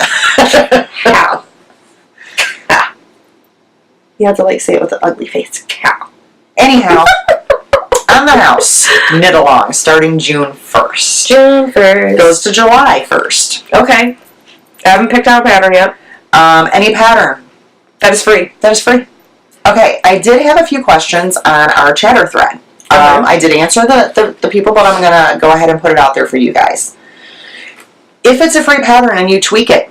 Cow. Cow. You have to like say it with an ugly face. Cow. Anyhow, on the house, knit along, starting June 1st. June 1st. Goes to July 1st. Okay. I haven't picked out a pattern yet. Any pattern. That is free. That is free. Okay, I did have a few questions on our chatter thread. I did answer the people, but I'm going to go ahead and put it out there for you guys. If it's a free pattern and you tweak it,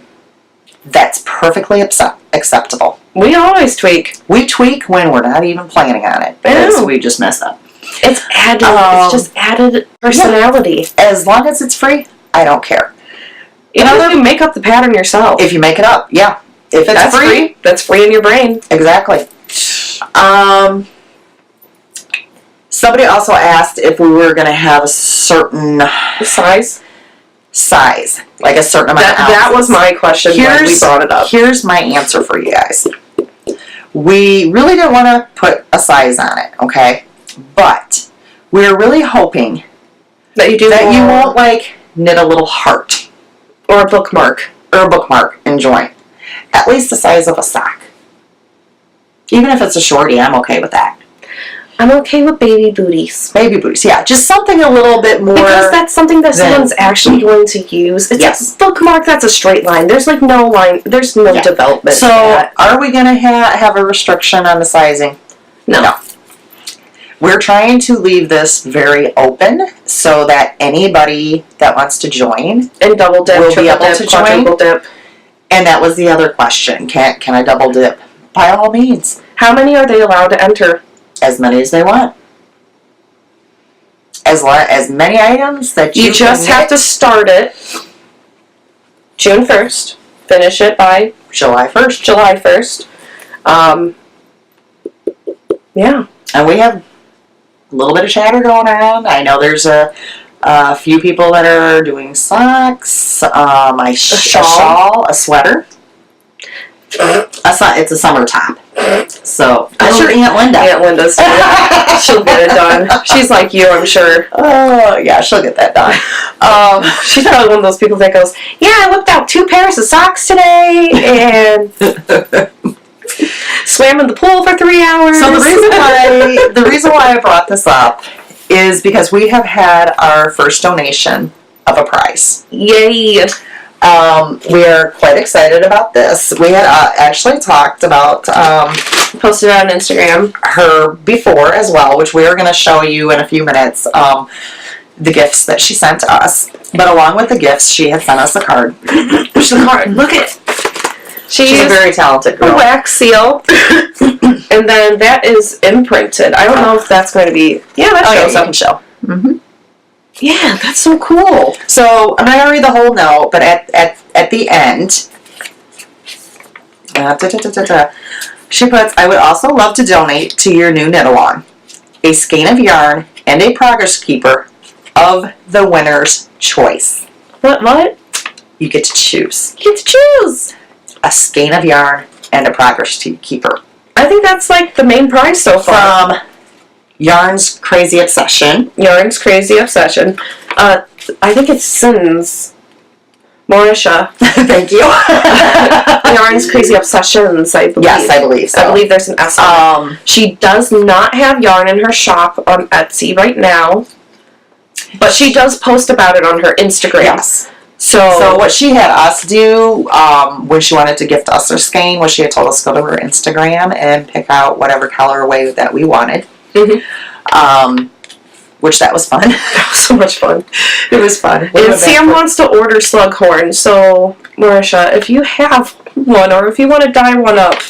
that's perfectly acceptable. We always tweak. We tweak when we're not even planning on it because we just mess up. It's added. It's just added personality. Yeah. As long as it's free, I don't care. Even if you make up the pattern yourself. If you make it up, yeah. If it's free, that's free in your brain. Exactly. Somebody also asked if we were going to have a certain size, like a certain amount of ounces. That was my question when we brought it up. Here's my answer for you guys. We really didn't want to put a size on it, okay? But we're really hoping that you won't like knit a little heart or a bookmark and join. At least the size of a sock. Even if it's a shorty, I'm okay with that. I'm okay with baby booties. Baby booties, yeah. Just something a little bit more... Because that's something that someone's actually going to use. It's a bookmark that's a straight line. There's like no line. There's no development. So, are we going to have a restriction on the sizing? No. We're trying to leave this very open so that anybody that wants to join and double dip, will be able dip, to join. Dip. And that was the other question. Can I double dip? By all means. How many are they allowed to enter? As many as they want. As many items that you just have to start it June 1st. Finish it by July 1st. July 1st. Yeah. And we have a little bit of chatter going on. I know there's a few people that are doing socks, a shawl, a sweater. It's a summer top. So that's your Aunt Linda. Aunt Linda's she'll get it done. She's like you, I'm sure. Oh yeah, she'll get that done. She's probably one of those people that goes, "Yeah, I whipped out 2 pairs of socks today," and Swam in the pool for 3 hours. So the reason why I brought this up is because we have had our first donation of a prize. Yay! We are quite excited about this. We had actually talked about Posted it on Instagram. her before as well, which we are going to show you in a few minutes. The gifts that she sent to us, but along with the gifts, she had sent us a card. Where's the card? Look at. She's a very talented a girl. wax seal, and then that is imprinted. I don't know if that's going to be. Yeah, that shows you up. can show. Mm-hmm. Yeah, that's so cool. So I'm not gonna read the whole note, but at the end, she puts, "I would also love to donate to your new knit-along, a skein of yarn and a progress keeper of the winner's choice." What? You get to choose You get to choose. a skein of yarn and a progress keeper I think that's like the main prize so far. from Yarn's Crazy Obsession. Yarn's Crazy Obsession. I think it's Sins. Marisha. Thank you. Yarn's Crazy Obsessions, I believe. Yes, I believe so. I believe there's an S on it. She does not have yarn in her shop on Etsy right now, but she does post about it on her Instagram. Yes. So what she had us do when she wanted to gift us her skein was she had told us to go to her Instagram and pick out whatever colorway that we wanted. Mm-hmm. Which that was fun. That was so much fun. It was fun. And Sam wants to order Slughorn, so Marisha, if you have one or if you want to dye one up,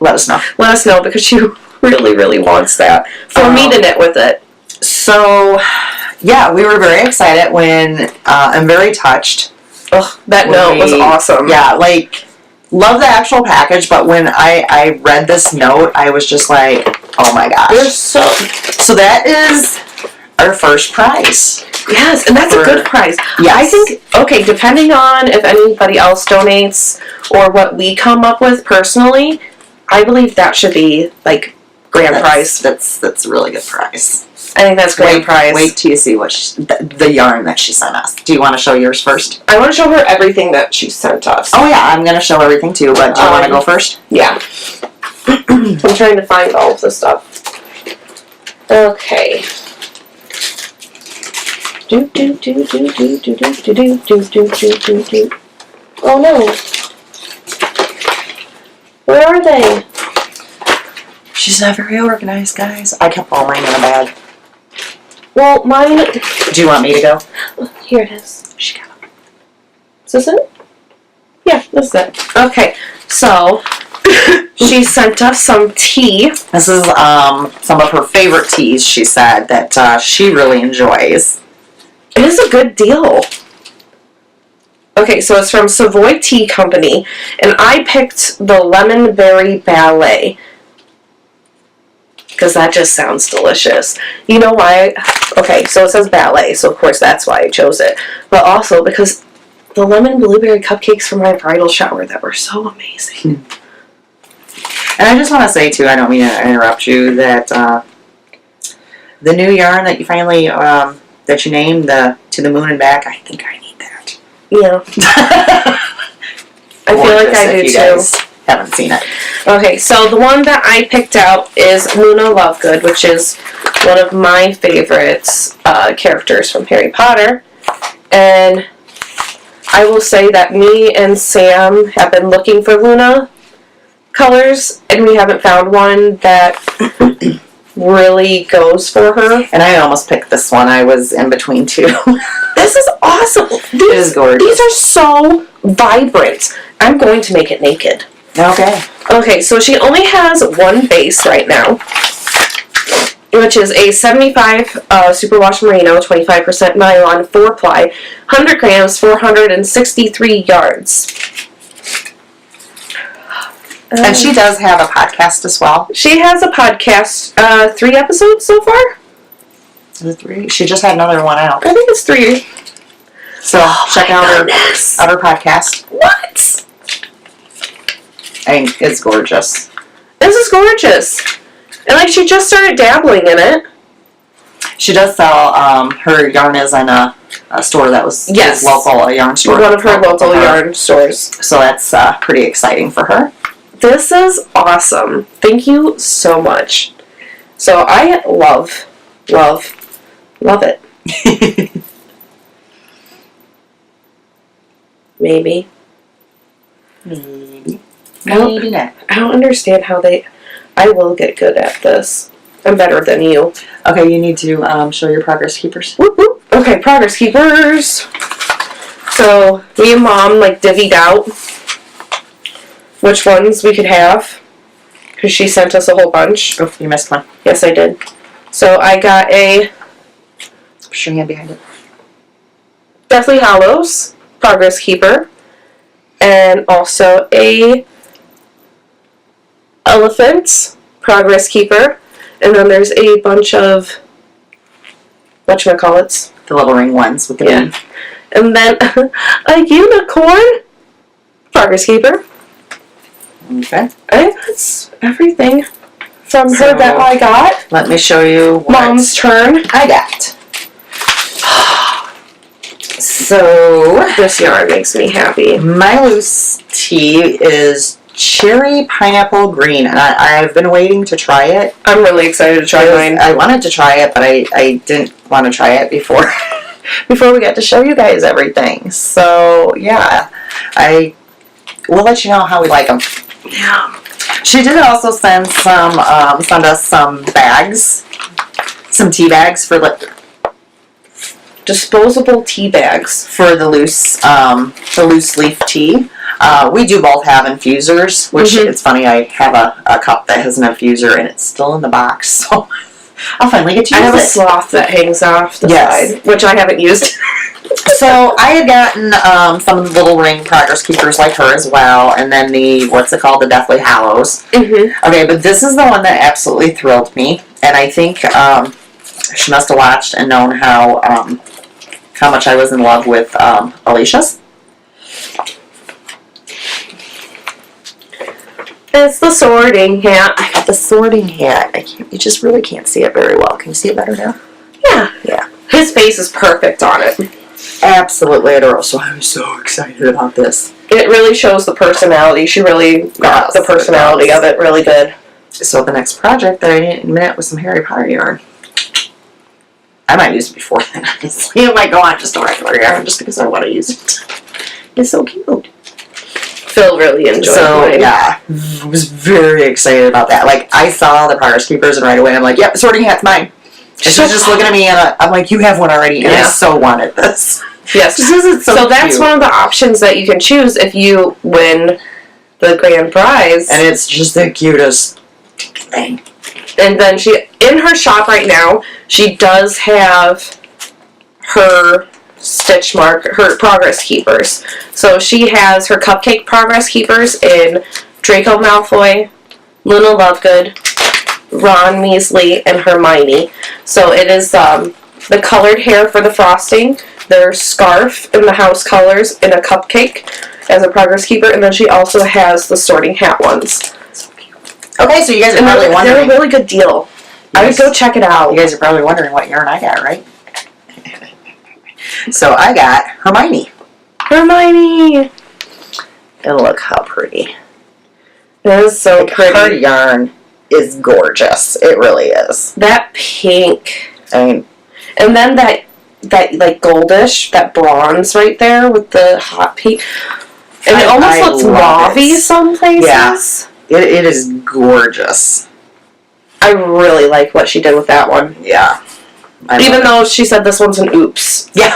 let us know. Let us know because she really, really wants that for me to knit with it. So, yeah, we were very excited when I'm very touched. Ugh, that note was awesome. Yeah, like, love the actual package, but when I read this note, I was just like, oh my gosh. They're so that is our first prize. Yes, and that's a good prize. Yes. I think, okay, depending on if anybody else donates or what we come up with personally, I believe that should be, like, grand prize. That's a really good prize. I think that's grand prize. Wait till you see what the yarn that she sent us. Do you want to show yours first? I want to show her everything that she sent us. Oh yeah, I'm going to show everything too, but do you want to go first? Yeah. I'm trying to find all of the stuff. Okay. Oh no. Where are they? She's not very organized, guys. I kept all mine in a bag. Well, mine... Do you want me to go? Here it is. She got it. Is this it? Yeah, this is it. Okay, so... she sent us some tea. This is some of her favorite teas, she said, that she really enjoys. It is a good deal. Okay, so it's from Savoy Tea Company, and I picked the Lemon Berry Ballet. Because that just sounds delicious. You know why? Okay, so it says ballet, so of course that's why I chose it. But also because the lemon blueberry cupcakes from my bridal shower that were so amazing. And I just want to say, too, I don't mean to interrupt you, that the new yarn that you finally, that you named, the To the Moon and Back, I think I need that. Yeah. I feel like I do, too. Guys haven't seen it. Okay, so the one that I picked out is Luna Lovegood, which is one of my favorites characters from Harry Potter. And I will say that me and Sam have been looking for Luna colors, and we haven't found one that really goes for her. And I almost picked this one. I was in between two. This is awesome. It is gorgeous. These are so vibrant. I'm going to make it naked. Okay. Okay, so she only has one base right now, which is a 75 superwash merino, 25% nylon, 4-ply, 100 grams, 463 yards. And she does have a podcast as well. She has a podcast, 3 episodes so far? Is it 3? She just had another one out. I think it's 3. So check out her podcast. What? I mean, it's gorgeous. This is gorgeous. And like, she just started dabbling in it. She does sell, her yarn is in a store that was local, a yarn store. One of her local yarn stores. So that's pretty exciting for her. This is awesome. Thank you so much. So I love it. Maybe. Maybe not. I don't understand how I will get good at this. I'm better than you. Okay, you need to show your progress keepers. Whoop, whoop. Okay, progress keepers. So me and Mom divvied out which ones we could have because she sent us a whole bunch. Oh, you missed one. Yes, I did. So I got a Push your hand behind it. Deathly Hallows progress keeper, and also a elephant progress keeper, and then there's a bunch of whatchamacallits. The little ring ones with the Yeah. And then a unicorn progress keeper. Okay. And that's everything from her that I got. Let me show you what Mom's turn. I got. So This yarn makes me happy. my loose tea is cherry pineapple green, and I've been waiting to try it. I'm really excited to try mine. I wanted to try it, but I didn't want to try it before before we got to show you guys everything. So yeah, I will let you know how we like them. Yeah. She did also send us some bags, some tea bags for Disposable tea bags. for the loose leaf tea. We do both have infusers, which it's funny. I have a cup that has an infuser and it's still in the box, so I'll finally get to use it. I have a sloth that hangs off the side, which I haven't used. So I had gotten some of the little ring progress keepers like her as well, and then the the Deathly Hallows. Okay, but this is the one that absolutely thrilled me, and I think she must have watched and known how much I was in love with Alisha's. It's the sorting hat. I got the sorting hat. You just really can't see it very well. Can you see it better now? Yeah. Yeah. His face is perfect on it. Absolutely adorable. So I'm so excited about this. It really shows the personality. She really got the personality of it really good. So the next project that I didn't admit was some Harry Potter yarn. I might use it before then, honestly. It might go on just a regular yarn just because I want to use it. It's so cute. Phil really enjoyed mine. Yeah, I was very excited about that. I saw the progress keepers and right away I'm like, yep, sorting hat's mine. And she's just looking at me and I'm like, you have one already. And I so wanted this. Yes. So that's one of the options that you can choose if you win the grand prize. And it's just the cutest thing. And then in her shop right now, she does have her stitch mark, her progress keepers. So she has her cupcake progress keepers in Draco Malfoy, Luna Lovegood, Ron Weasley, and Hermione. So it is the colored hair for the frosting, their scarf in the house colors, in a cupcake as a progress keeper, and then she also has the sorting hat ones. Okay, so you guys are probably wondering. They're a really good deal. I would go check it out. You guys are probably wondering what yarn I got, right? So I got Hermione. Hermione! And look how pretty. That is so pretty. Her yarn is gorgeous. It really is. That pink. I mean, and then that goldish, that bronze right there with the hot pink. And it almost looks mauve-y some places. Yeah. It is gorgeous. I really like what she did with that one. Yeah. Even though she said this one's an oops. Yeah.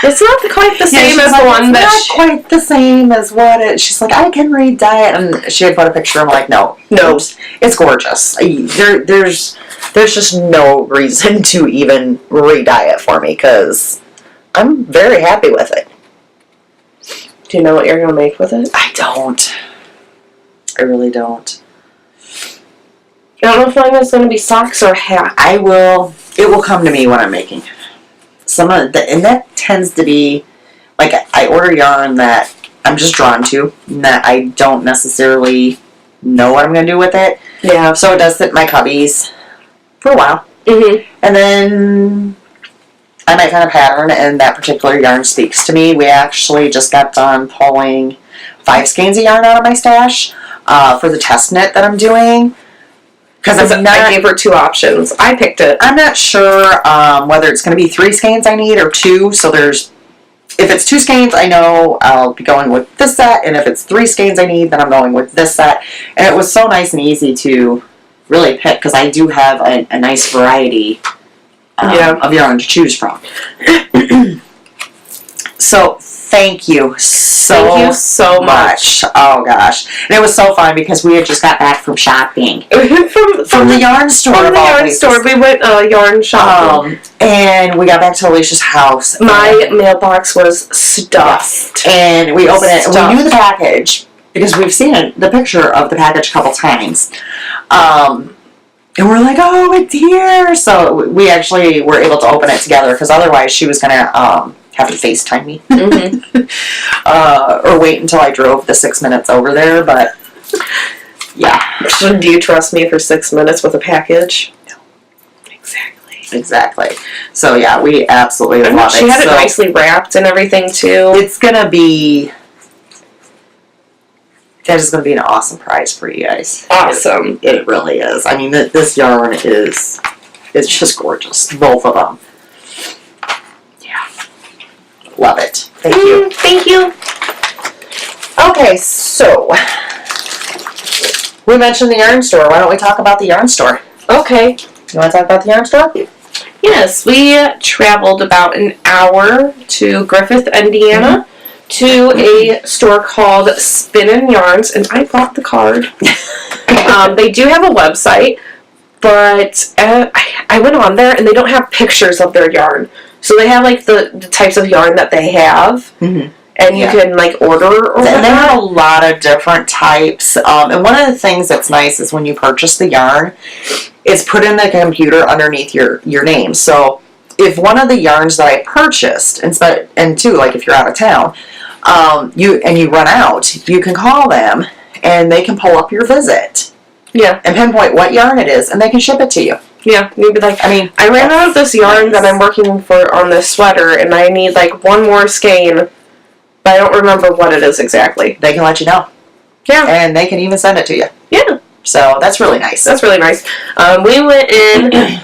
It's not quite the same as the one that... It's not quite the same as what it... She's like, I can re-dye it. And she had put a picture. I'm like, no. It's gorgeous. There's just no reason to even re-dye it for me because I'm very happy with it. Do you know what you're going to make with it? I don't. I really don't. I don't know if mine is going to be socks or a hat. It will come to me when I'm making. And that tends to be, I order yarn that I'm just drawn to, and that I don't necessarily know what I'm going to do with it. Yeah. So it does sit in my cubbies for a while. Mm-hmm. And then I might find a pattern, and that particular yarn speaks to me. We actually just got done pulling 5 skeins of yarn out of my stash. for the test knit that I'm doing. Because I gave her 2 options. I picked it. I'm not sure whether it's going to be 3 skeins I need or 2. So if it's 2 skeins, I know I'll be going with this set. And if it's 3 skeins I need, then I'm going with this set. And it was so nice and easy to really pick because I do have a nice variety of yarn to choose from. So thank you so much. Oh gosh, and it was so fun because we had just got back from shopping from the yarn store. From the yarn store, we went yarn shopping, and we got back to Alicia's house. My mailbox was stuffed, and we opened it. And we knew the package because we've seen the picture of the package a couple times. And we're like, oh, it's here. So we actually were able to open it together because otherwise she was going to have to FaceTime me. Or wait until I drove the 6 minutes over there. But, yeah. So do you trust me for 6 minutes with a package? No. Exactly. So, yeah, we absolutely love it. She had it nicely wrapped and everything, too. It's going to be... That is going to be an awesome prize for you guys. Awesome. It really is. I mean, this yarn is... It's just gorgeous. Both of them. Yeah. Love it. Thank you. Thank you. Okay, so... We mentioned the yarn store. Why don't we talk about the yarn store? Okay. You want to talk about the yarn store? Yes, we traveled about an hour to Griffith, Indiana. To a store called Spinnin' Yarns, and I bought the card. They do have a website, but I went on there, and they don't have pictures of their yarn. So they have, like, the types of yarn that they have, and you can, like, order. Or and they have a lot of different types. And one of the things that's nice is when you purchase the yarn, it's put in the computer underneath your name. So if one of the yarns that I purchased, and two, like if you're out of town, you run out, you can call them and they can pull up your visit. Yeah. And pinpoint what yarn it is and they can ship it to you. Yeah. You'd be like, I ran out of this yarn that I'm working for on this sweater and I need like one more skein, but I don't remember what it is exactly. They can let you know. Yeah. And they can even send it to you. Yeah. So that's really nice. That's really nice. We went in,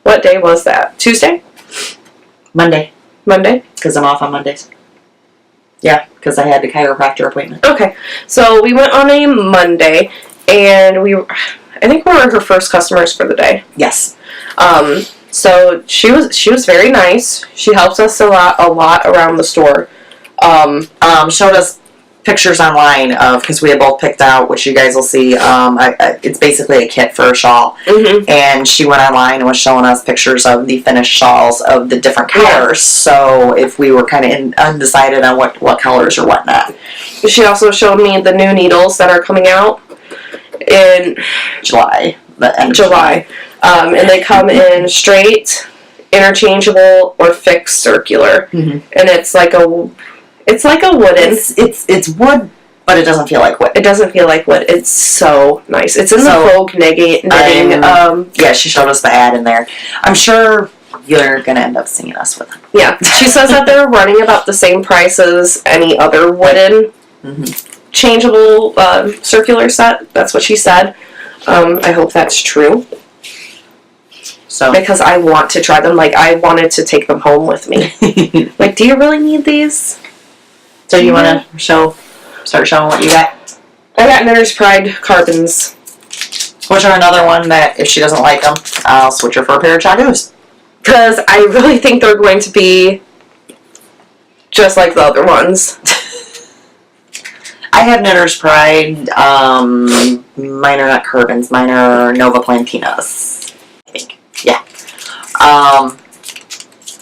what day was that? Tuesday? Monday. Because I'm off on Mondays. Yeah, because I had the chiropractor appointment. Okay, so we went on a Monday, and I think we were her first customers for the day. Yes. So she was very nice. She helps us a lot around the store. Showed us pictures online of, because we had both picked out, which you guys will see, it's basically a kit for a shawl. And she went online and was showing us pictures of the finished shawls of the different colors. So if we were kind of undecided on what colors or whatnot. She also showed me the new needles that are coming out in July. The end of July. And they come in straight, interchangeable, or fixed circular. And it's like a wooden. It's wood, but it doesn't feel like wood. It doesn't feel like wood. It's so nice. It's in the folk knitting. Yeah, she showed us the ad in there. I'm sure you're going to end up seeing us with them. Yeah. She says that they're running about the same price as any other wooden changeable circular set. That's what she said. I hope that's true. So, because I want to try them. Like, I wanted to take them home with me. Like, do you really need these? So you want to start showing what you got? I got Knitter's Pride carbons. Which are another one that, if she doesn't like them, I'll switch her for a pair of Chagoos. Because I really think they're going to be just like the other ones. I have Knitter's Pride. Mine are not carbons. Mine are Nova Plantinas, I think. Yeah.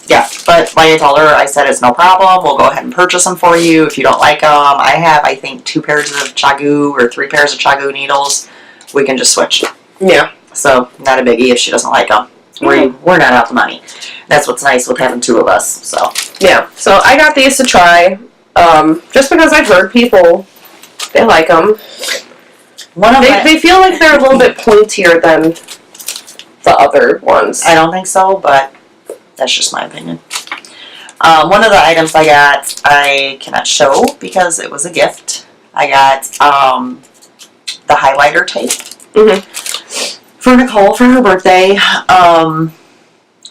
Yeah, but like I told her, I said it's no problem. We'll go ahead and purchase them for you if you don't like them. I have, I think, 2 pairs of Chagoo or 3 pairs of Chagoo needles. We can just switch. Yeah. So, not a biggie if she doesn't like them. We're not out the money. That's what's nice with having 2 of us. So yeah. So I got these to try, just because I've heard people, they like them. They feel like they're a little bit pointier than the other ones. I don't think so, but that's just my opinion. One of the items I got, I cannot show because it was a gift. I got the highlighter tape Mm-hmm. for Nicole for her birthday.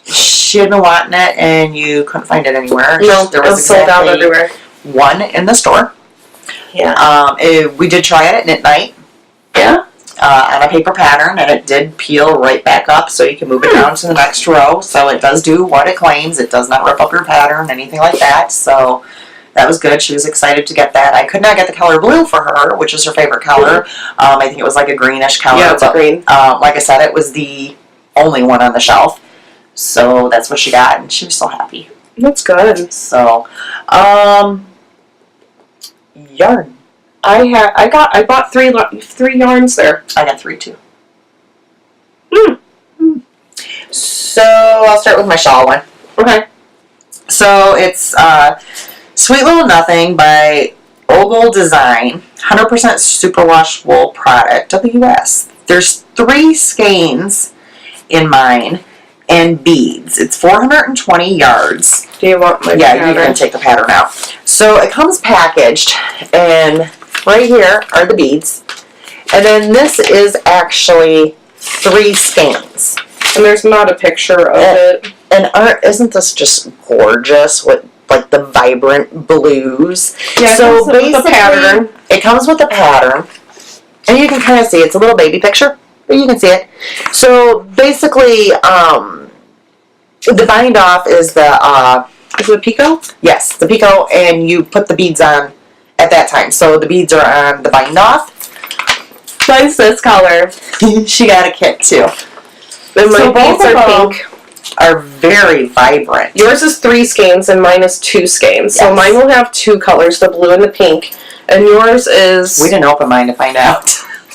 She had been wanting it, and you couldn't find it anywhere. No, there it was sold out everywhere. One in the store. Yeah. We did try it at midnight. Yeah. On a paper pattern, and it did peel right back up, so you can move it down to the next row. So it does do what it claims. It does not rip up your pattern, anything like that. So that was good. She was excited to get that. I could not get the color blue for her, which is her favorite color. I think it was like a greenish color. Yeah, it's a green. Like I said, it was the only one on the shelf. So that's what she got, and she was so happy. That's good. So, yarn. I bought three yarns there. I got 3 too. Hmm. So I'll start with my shawl one. Okay. So it's Sweet Little Nothing by Ogle Design, 100% superwash wool product, WS. There's 3 skeins in mine and beads. It's 420 yards. Do you want my Yeah, pattern? you can take the pattern out. So it comes packaged, and right here are the beads. And then this is actually 3 skeins. And there's not a picture of it. And isn't this just gorgeous with like the vibrant blues? Yeah, so it comes with the pattern. It comes with the pattern, and you can kind of see it's a little baby picture, but you can see it. So basically, the bind off is the Is it Pico? yes, the picot, and you put the beads on at that time. So the beads are on the bind off. Nice this color. She got a kit too. And my So both beads of are them pink. are very vibrant. Yours is 3 skeins and mine is 2 skeins. So Yes. mine will have 2 colors, the blue and the pink. And yours is... We didn't open mine to find out.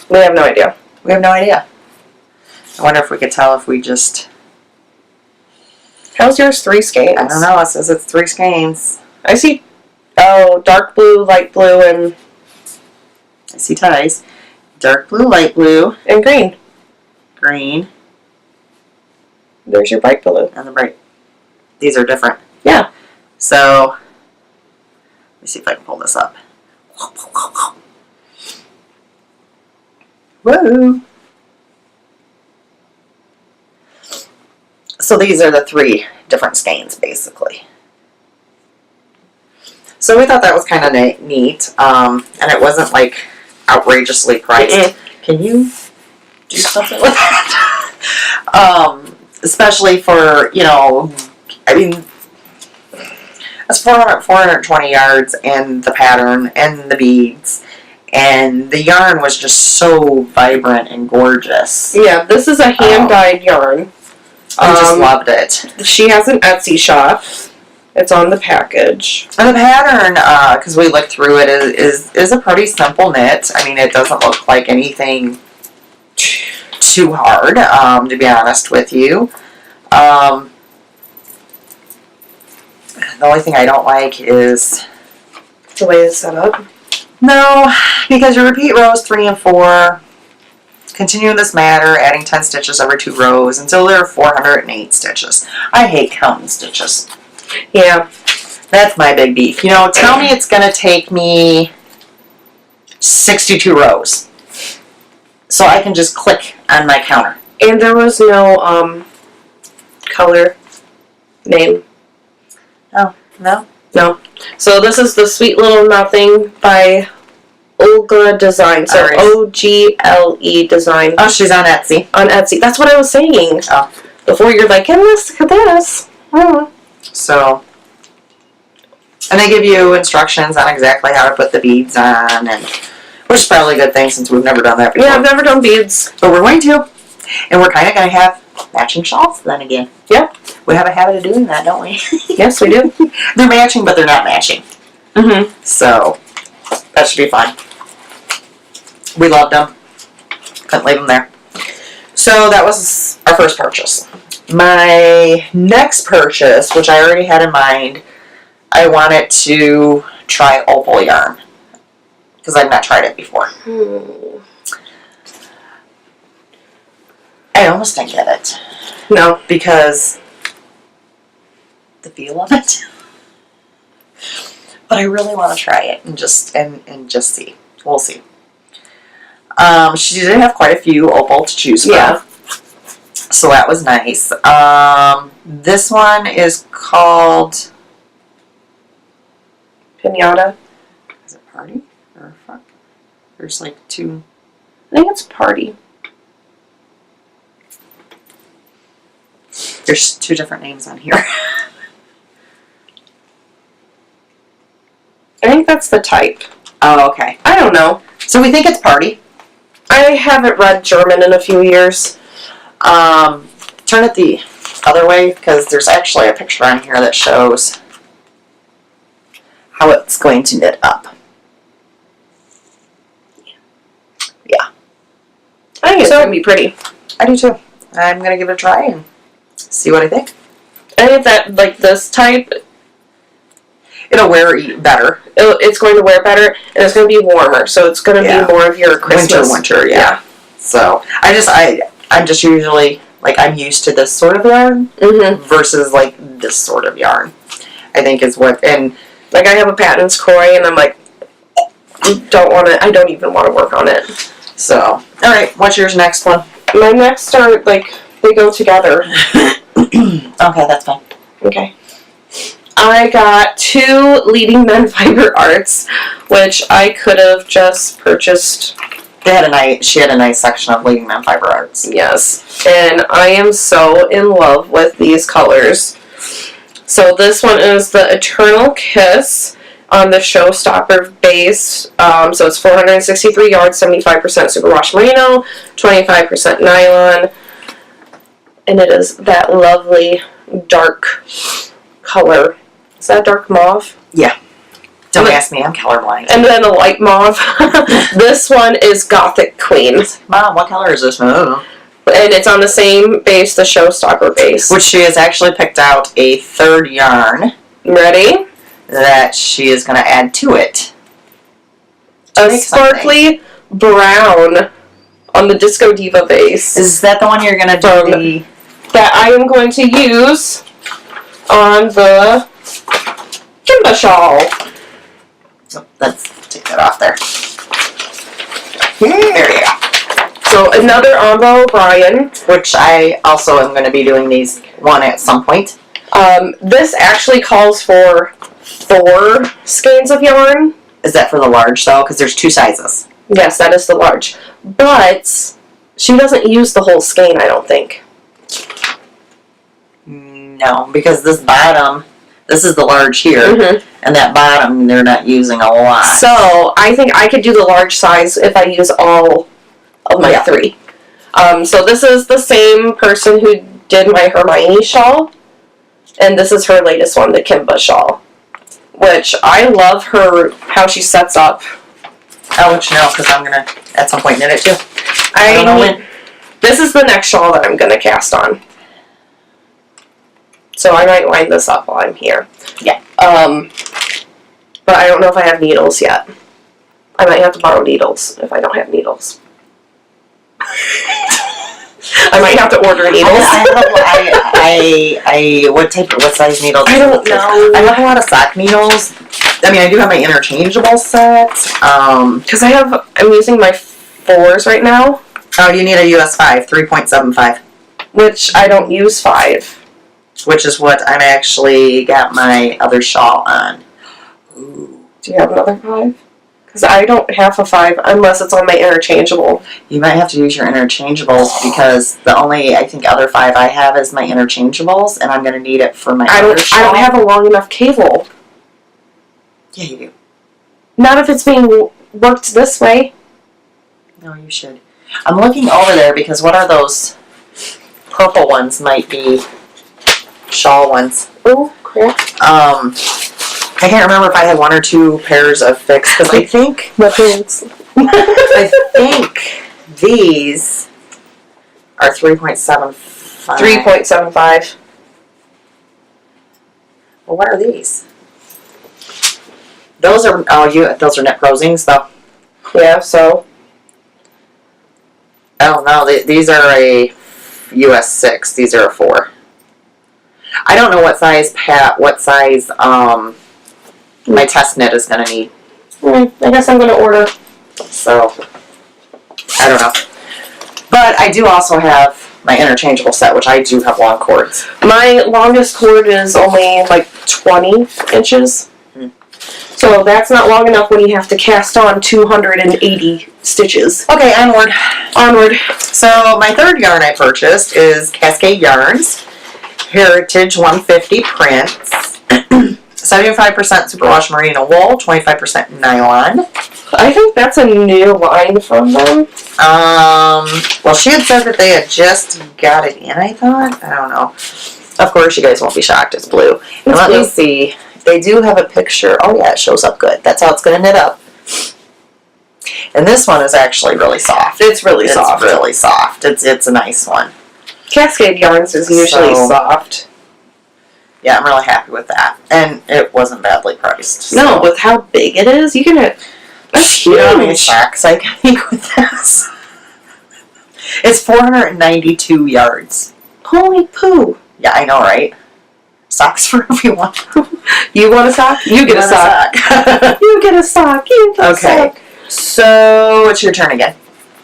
We have no idea. We have no idea. I wonder if we could tell if we just... How's yours 3 skeins? I don't know. It says it's 3 skeins. I see, dark blue, light blue, and I see ties. Dark blue, light blue, green. green, There's your bright blue. and the bright. These are different. Yeah. So, let me see if I can pull this up. Whoa. So these are the 3 different skeins, basically. So we thought that was kind of neat, and it wasn't like outrageously priced. Mm-mm. Can you do something with that? Especially for, I mean, that's 420 yards, and the pattern, and the beads, and the yarn was just so vibrant and gorgeous. Yeah, this is a hand-dyed yarn. I just loved it. She has an Etsy shop. It's on the package. And the pattern, because we looked through it, is a pretty simple knit. I mean, it doesn't look like anything too hard, to be honest with you. The only thing I don't like is... The way it's set up. No, because your repeat rows 3 and 4... Continue in this manner, adding 10 stitches every 2 rows until there are 408 stitches. I hate counting stitches. Yeah. That's my big beef. Tell me it's going to take me 62 rows. So I can just click on my counter. And there was no color name. Oh, no? No. So this is the Sweet Little Nothing by Ogle Design. So Alright. OGLE Design. Oh, she's on Etsy. On Etsy. That's what I was saying. Oh. Before you're like, look at this. So, and they give you instructions on exactly how to put the beads on, and which is probably a good thing since we've never done that before. Yeah, I've never done beads. But we're going to. And we're kind of going to have matching shawls then again. Yep. We have a habit of doing that, don't we? Yes, we do. They're matching, but they're not matching. Mm-hmm. So, that should be fine. We loved them. Couldn't leave them there. So, that was our first purchase. My next purchase, which I already had in mind, I wanted to try opal yarn. Because I've not tried it before. I almost didn't get it. No. Because the feel of it. But I really want to try it and just see. We'll see. She did have quite a few opal to choose from. Yeah. So that was nice. This one is called Pinata. Is it Party or Fuck? There's like two. I think it's Party. There's two different names on here. I think that's the type. Oh, okay. I don't know. So we think it's Party. I haven't read German in a few years. Turn it the other way because there's actually a picture on here that shows how it's going to knit up. Yeah. I think it's going to be pretty. I do too. I'm going to give it a try and see what I think. I think that, like, this type, It'll wear better. it's going to wear better, and it's going to be warmer, so it's going to be more of your Christmas. Winter, yeah. So, I'm just usually, like, I'm used to this sort of yarn versus, like, this sort of yarn. I think is what, and, like, I have a Patton's Croy, and I'm like, I don't even want to work on it. So, alright, what's yours next one? My next are, like, they go together. Okay, that's fine. Okay. I got 2 Leading Men Fiber Arts, which I could have just purchased. She had a nice section of Leading Men Fiber Arts. Yes. And I am so in love with these colors. So this one is the Eternal Kiss on the Showstopper base. So it's 463 yards, 75% superwash merino, 25% nylon. And it is that lovely dark color. Is that dark mauve? Yeah. Don't ask me, I'm colorblind. And then a light mauve. This one is Gothic Queen. Mom, what color is this? Oh. And it's on the same base, the Showstopper base. Which she has actually picked out a third yarn. Ready? That she is going to add to it. A sparkly brown on the Disco Diva base. Is that the one you're going to do? That I am going to use on the Kimba shawl. So let's take that off there. There you go. So another Amba O'Brien. Which I also am going to be doing these one at some point. This actually calls for 4 skeins of yarn. Is that for the large though? Because there's 2 sizes. Yes, that is the large. But she doesn't use the whole skein, I don't think. No, because this bottom, this is the large here, and that bottom they're not using a lot. So I think I could do the large size if I use all of my 3. So this is the same person who did my Hermione shawl, and this is her latest one, the Kimba shawl, which I love how she sets up. I'll let you know because I'm gonna at some point knit it too. I don't know when. This is the next shawl that I'm gonna cast on. So I might line this up while I'm here. Yeah. But I don't know if I have needles yet. I might have to borrow needles if I don't have needles. I might have to order needles. What size needles? I don't know. I have a lot of sock needles. I mean, I do have my interchangeable set. Because I'm using my 4s right now. Oh, you need a US 5, 3.75. Which I don't use 5. Which is what I'm actually got my other shawl on. Ooh. Do you have another 5? Because I don't have a 5 unless it's on my interchangeable. You might have to use your interchangeables because the only, I think, other 5 I have is my interchangeables, and I'm going to need it for my other shawl. I don't have a long enough cable. Yeah, you do. Not if it's being worked this way. No, you should. I'm looking over there because what are those purple ones might be shawl ones. Oh, crap. I can't remember if I had 1 or 2 pairs of fixed because I think I think these are 3.75. 3.75. Well, what are these? Those are those are knit prosings though. Yeah, so. Oh no, these are a US 6. These are a 4. I don't know what size my test knit is going to need. I guess I'm going to order. So, I don't know. But I do also have my interchangeable set, which I do have long cords. My longest cord is only like 20 inches. So that's not long enough when you have to cast on 280 stitches. Okay, onward. Onward. So my third yarn I purchased is Cascade Yarns Heritage 150 Prints. 75% superwash merino wool, 25% nylon. I think that's a new line from them. Well, she had said that they had just got it in, I thought. I don't know. Of course, you guys won't be shocked. It's blue. And let me see. They do have a picture. Oh, yeah, it shows up good. That's how it's going to knit up. And this one is actually really soft. It's really soft. It's really soft. It's a nice one. Cascade Yarns is usually soft. Yeah, I'm really happy with that. And it wasn't badly priced. So. No, with how big it is, you can... That's huge. You know how many sacks I can make with this? It's 492 yards. Holy poo. Yeah, I know, right? Socks for everyone. You want a sock? You get a sock. You get a sock. You get a sock. So, what's your turn again?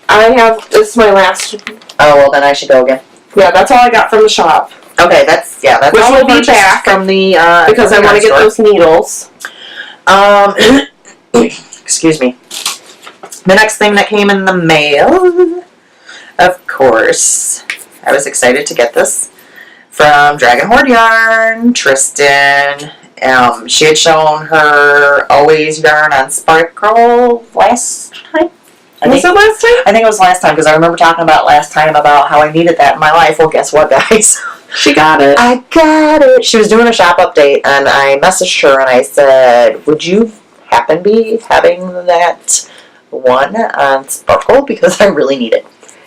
This is my last. Oh, well, then I should go again. Yeah, that's all I got from the shop. Okay, that's Which all will be back from the, because I want to get those needles. Excuse me. The next thing that came in the mail, of course, I was excited to get this from Dragon Horde Yarn, Tristan. She had shown her Always yarn on Sparkle last time. Was it last time? I think it was last time because I remember talking about last time about how I needed that in my life. Well, guess what, guys? She got it. I got it. She was doing a shop update, and I messaged her and I said, would you happen to be having that one on Sparkle? Because I really need it.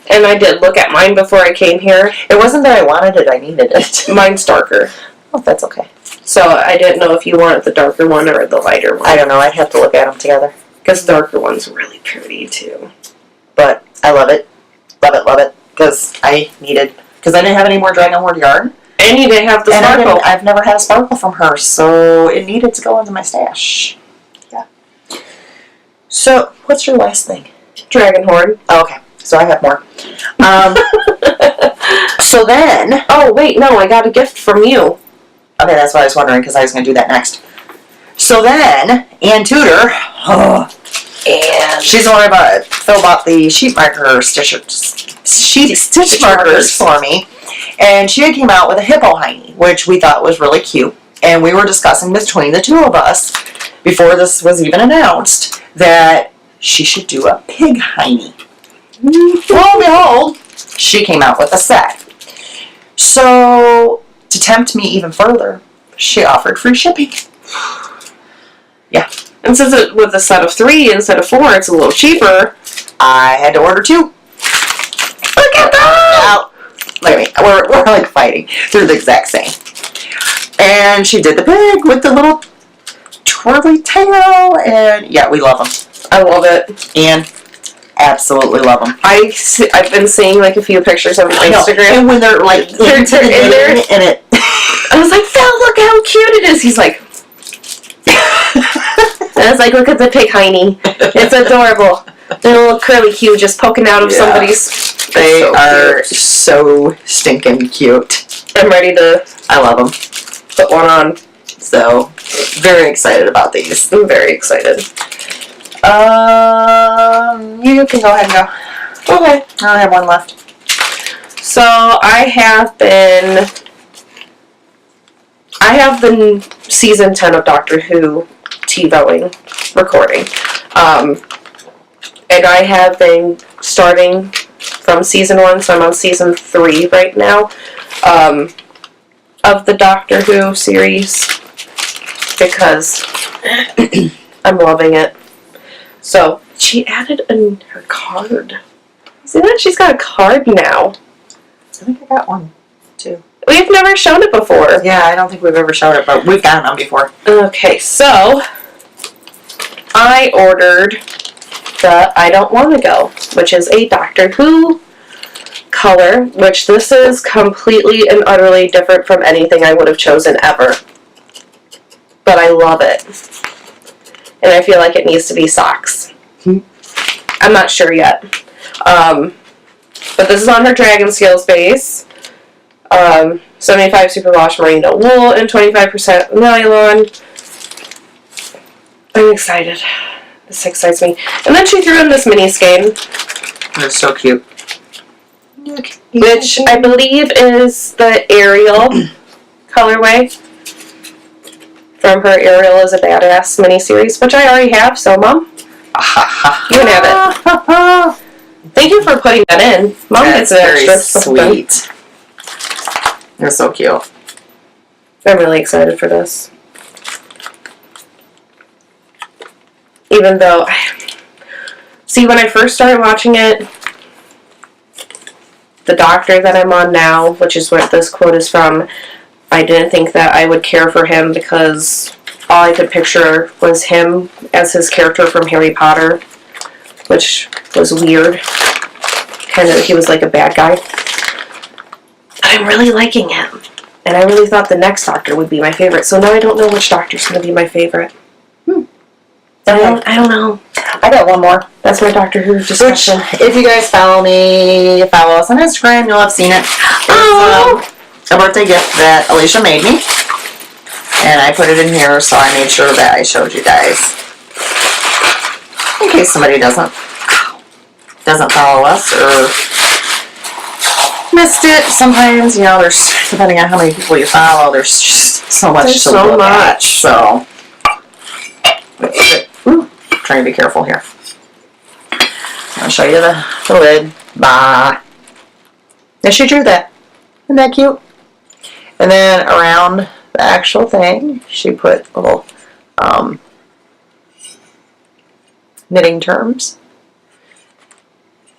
And I did look at mine before I came here. It wasn't that I wanted it, I needed it. Mine's darker. Oh, that's okay. So I didn't know if you wanted the darker one or the lighter one. I don't know. I'd have to look at them together. Because the darker one's really pretty, too. But I love it. Love it, love it. Because I needed... Because I didn't have any more Dragon Horde yarn. And you didn't have the Sparkle. I've never had a Sparkle from her, so it needed to go into my stash. Yeah. So, what's your last thing? Dragon Horde. Oh, okay. So I have more. So then... Oh, wait, no, I got a gift from you. Okay, that's what I was wondering, because I was going to do that next. So then, Ann Tudor, and she's the one about Phil bought the stitch markers for me, and she had came out with a hippo hiney, which we thought was really cute, and we were discussing between the two of us, before this was even announced, that she should do a pig hiney. Lo and behold, she came out with a set. So, to tempt me even further, she offered free shipping. Yeah. And since it with a set of 3 instead of 4, it's a little cheaper. I had to order 2. Look at that! Look at me. We're like fighting through the exact same. And she did the pig with the little twirly tail, and yeah, we love them. I love it. And absolutely love them. I've been seeing like a few pictures of them on Instagram. And when they're like in there, and it... I was like, Phil, look how cute it is. He's like... I was like, look at the pig hiney. It's adorable. They're a little curly cue just poking out of somebody's... They are so stinking cute. I'm ready to... I love them. Put one on. So, very excited about these. I'm very excited. You can go ahead and go. Okay. I only have one left. So, I have the season 10 of Doctor Who TiVoing recording. And I have been starting from season 1, so I'm on season 3 right now, of the Doctor Who series, because I'm loving it. So, she added her card. See that? She's got a card now. I think I got one, too. We've never shown it before. Yeah, I don't think we've ever showed it, but we've gotten them before. Okay, so I ordered the I Don't Want to Go, which is a Doctor Who color, which this is completely and utterly different from anything I would have chosen ever. But I love it. And I feel like it needs to be socks. I'm not sure yet. But this is on her Dragon Scales base. 75 superwash merino wool and 25% nylon. I'm excited. This excites me. And then she threw in this mini skein. They're so cute. Which I believe is the Ariel colorway from her Ariel is a Badass miniseries, which I already have, so Mom, you can have it. Thank you for putting that in. Mom gets an extra. Sweet. They're so cute. I'm really excited for this. Even though, see, when I first started watching it, the doctor that I'm on now, which is what this quote is from, I didn't think that I would care for him because all I could picture was him as his character from Harry Potter, which was weird. Kind of, he was like a bad guy. But I'm really liking him. And I really thought the next doctor would be my favorite. So now I don't know which doctor's going to be my favorite. I don't know. I got one more. That's my Doctor Who discussion. Which, if you guys follow us on Instagram, you'll have seen it. It's a birthday gift that Alisha made me. And I put it in here, so I made sure that I showed you guys. In case somebody doesn't follow us or missed it. Sometimes, you know, there's, depending on how many people you follow, there's just so much to look at. So, trying to be careful here. I'll show you the lid. Bah. And she drew that. Isn't that cute? And then around the actual thing, she put little knitting terms.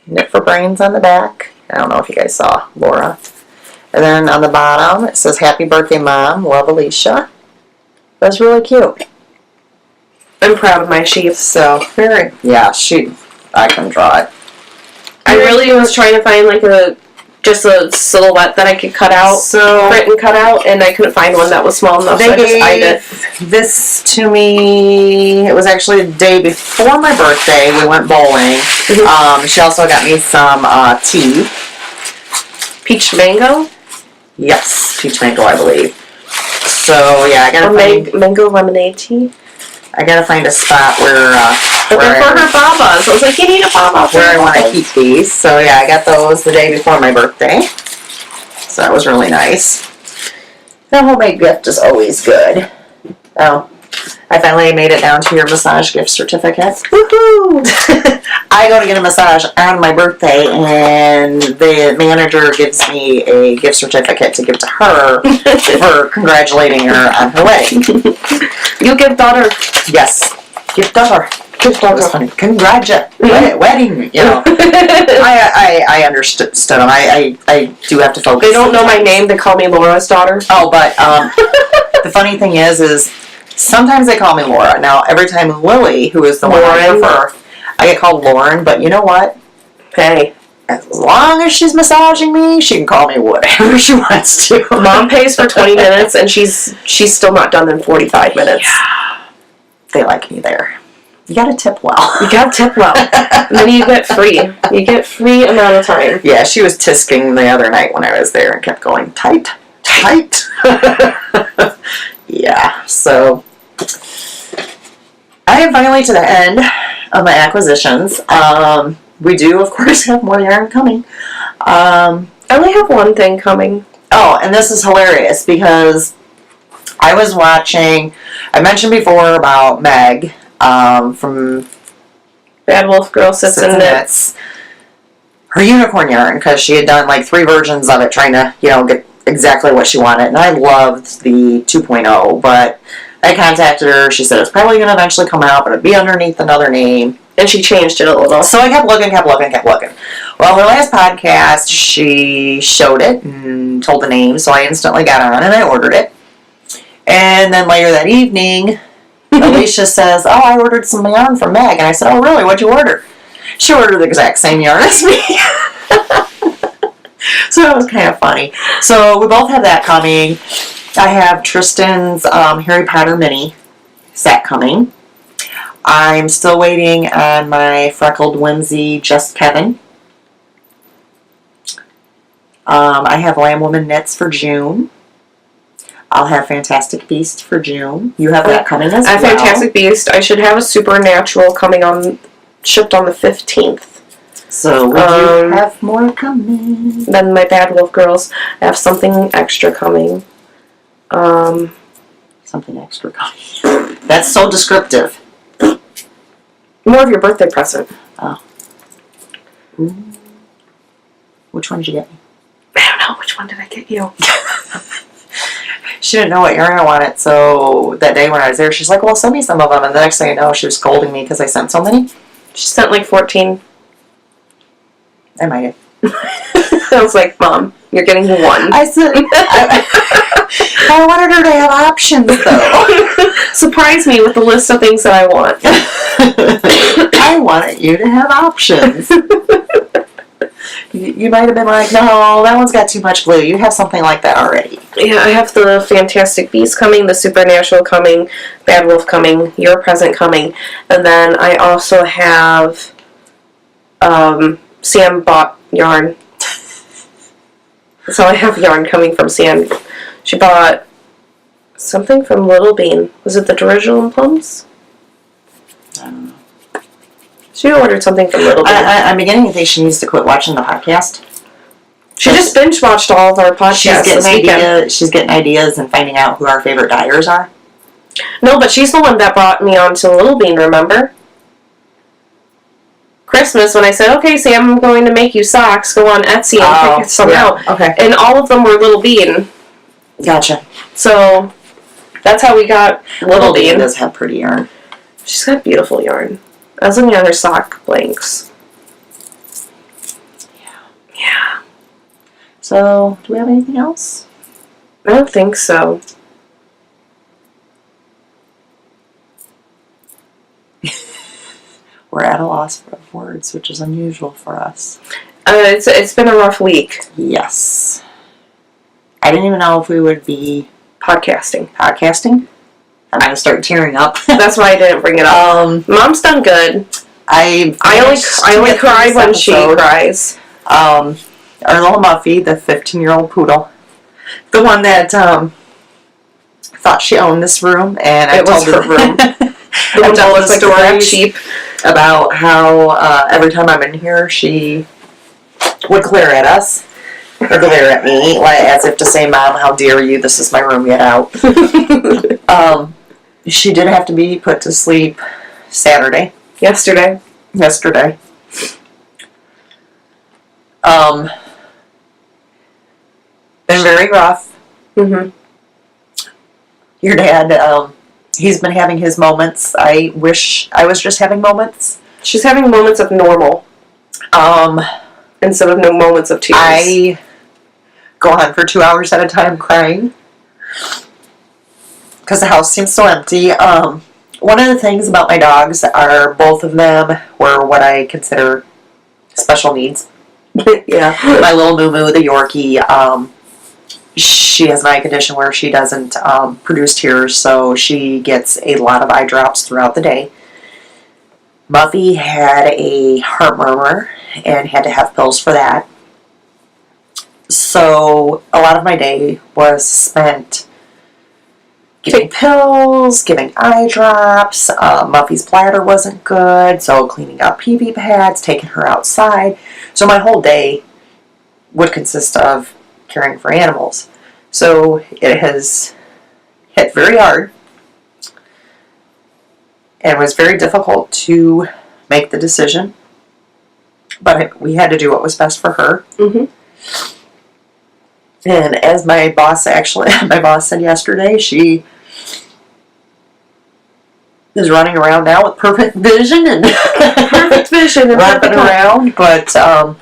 Knit for Brains on the back. I don't know if you guys saw Laura. And then on the bottom, it says, Happy Birthday, Mom. Love, Alisha. That's really cute. I'm proud of my sheath. So, yeah, I can draw it. I really was trying to find like just a silhouette that I could cut out, print and cut out, and I couldn't find one that was small enough, so I just eyed it. This to me, it was actually the day before my birthday. We went bowling. Mm-hmm. She also got me some tea. Peach mango? Yes, peach mango, I believe. So, yeah, I gotta find... mango lemonade tea? I gotta find a spot where but they're for her babas. I was like, you need a baba. Where I want to keep these. So yeah, I got those the day before my birthday. So that was really nice. The homemade gift is always good. Oh, I finally made it down to your massage gift certificate. Woohoo! I go to get a massage on my birthday, and the manager gives me a gift certificate to give to her for congratulating her on her wedding. You give daughter. Yes. Gift daughter. Gift daughter. That's funny. Wedding, you know. I understood them. I do have to focus. They don't know my name. They call me Laura's daughter. Oh, but the funny thing is sometimes they call me Laura. Now, every time Lily, who is the one I prefer, I get called Lauren, but you know what? Hey. As long as she's massaging me, she can call me whatever she wants to. Mom pays for 20 minutes, and she's still not done in 45 minutes. Yeah. They like me there. You gotta tip well. You gotta tip well. And then you get free. You get free amount of time. Yeah, she was tisking the other night when I was there and kept going, tight. Yeah, so I am finally to the end of my acquisitions. We do, of course, have more yarn coming. I only have one thing coming. Oh, and this is hilarious because I was watching, I mentioned before about Meg from Bad Wolf Girl Sits and Knits. Her unicorn yarn, because she had done like 3 versions of it trying to, get exactly what she wanted. And I loved the 2.0, but I contacted her. She said it's probably going to eventually come out, but it'd be underneath another name. And she changed it a little. So I kept looking. Well, her last podcast, she showed it and told the name, so I instantly got on and I ordered it. And then later that evening, Alisha says, oh, I ordered some yarn from Meg. And I said, oh, really? What'd you order? She ordered the exact same yarn as me. So that was kind of funny. So we both have that coming. I have Tristan's Harry Potter mini set coming. I'm still waiting on my Freckled Whimsy Just Kevin I have Lamb Woman Knits for June. I'll have Fantastic Beast for June. You have that coming as well. I have Fantastic Beast. I should have a Supernatural shipped on the 15th. So we do have more coming. Then my Bad Wolf Girls. I have something extra coming. Something extra coming. That's so descriptive. More of your birthday present. Oh. Ooh. Which one did you get me? I don't know. Which one did I get you? She didn't know what yarn I wanted, so that day when I was there, she's like, well, send me some of them. And the next thing I know, she was scolding me because I sent so many. She sent like 14. I might have. I was like, Mom, you're getting one. I said, I wanted her to have options, though. Surprise me with the list of things that I want. I wanted you to have options. You might have been like, no, that one's got too much glue. You have something like that already. Yeah, I have the Fantastic Beast coming, the Supernatural coming, Bad Wolf coming, Your Present coming, and then I also have Sam bought yarn. So I have yarn coming from Sam. She bought something from Little Bean. Was it the Dirigible Plums? I don't know. She ordered something from Little Bean. I'm beginning to think she needs to quit watching the podcast. She just binge watched all of our podcasts. She's getting ideas and finding out who our favorite dyers are. No, but she's the one that brought me onto Little Bean, remember? Christmas, when I said, okay, Sam, I'm going to make you socks, go on Etsy and pick some out. Okay. And all of them were Little Bean. Gotcha. So, that's how we got Little Bean. Does have pretty yarn. She's got beautiful yarn. I was looking at her sock blanks. Yeah. So, do we have anything else? I don't think so. We're at a loss of words, which is unusual for us. It's been a rough week. Yes. I didn't even know if we would be Podcasting. I'm going to start tearing up. That's why I didn't bring it up. Mom's done good. I only cry when she cries. Our little Muffy, the 15-year-old poodle, the one that thought she owned this room, and I told her room. I told the stories about how every time I'm in here, she would glare at us, or glare at me, as if to say, Mom, how dare you, this is my room, get out. She did have to be put to sleep Yesterday. Been very rough. Mm-hmm. Your dad, he's been having his moments. I wish I was just having moments. She's having moments of normal. Instead of no moments of tears. I go on for 2 hours at a time crying. Because the house seems so empty. One of the things about my dogs are both of them were what I consider special needs. Yeah. My little Moo Moo, the Yorkie, she has an eye condition where she doesn't produce tears, so she gets a lot of eye drops throughout the day. Muffy had a heart murmur and had to have pills for that. So a lot of my day was spent giving pills, giving eye drops. Muffy's bladder wasn't good, so cleaning up pee-pee pads, taking her outside. So my whole day would consist of caring for animals. So it has hit very hard and was very difficult to make the decision. But we had to do what was best for her. Mm-hmm. And as my boss said yesterday, she is running around now with perfect vision and wrapping around. But so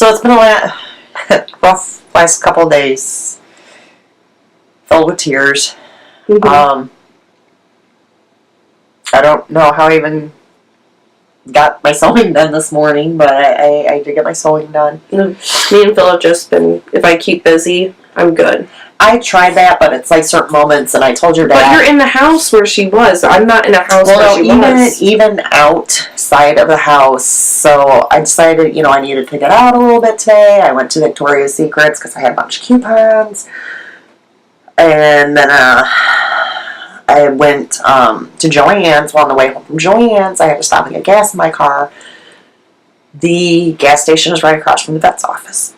it's been a rough last couple of days, filled with tears. Mm-hmm. I don't know how I even got my sewing done this morning, but I did get my sewing done. Me and Phil have just been, if I keep busy, I'm good. I tried that, but it's like certain moments, and I told your dad. But you're in the house where she was. I'm not in a house where she was. Even outside of the house. So I decided, I needed to get out a little bit today. I went to Victoria's Secrets because I had a bunch of coupons. And then I went to Joann's. Well, on the way home from Joann's, I had to stop and get gas in my car. The gas station is right across from the vet's office.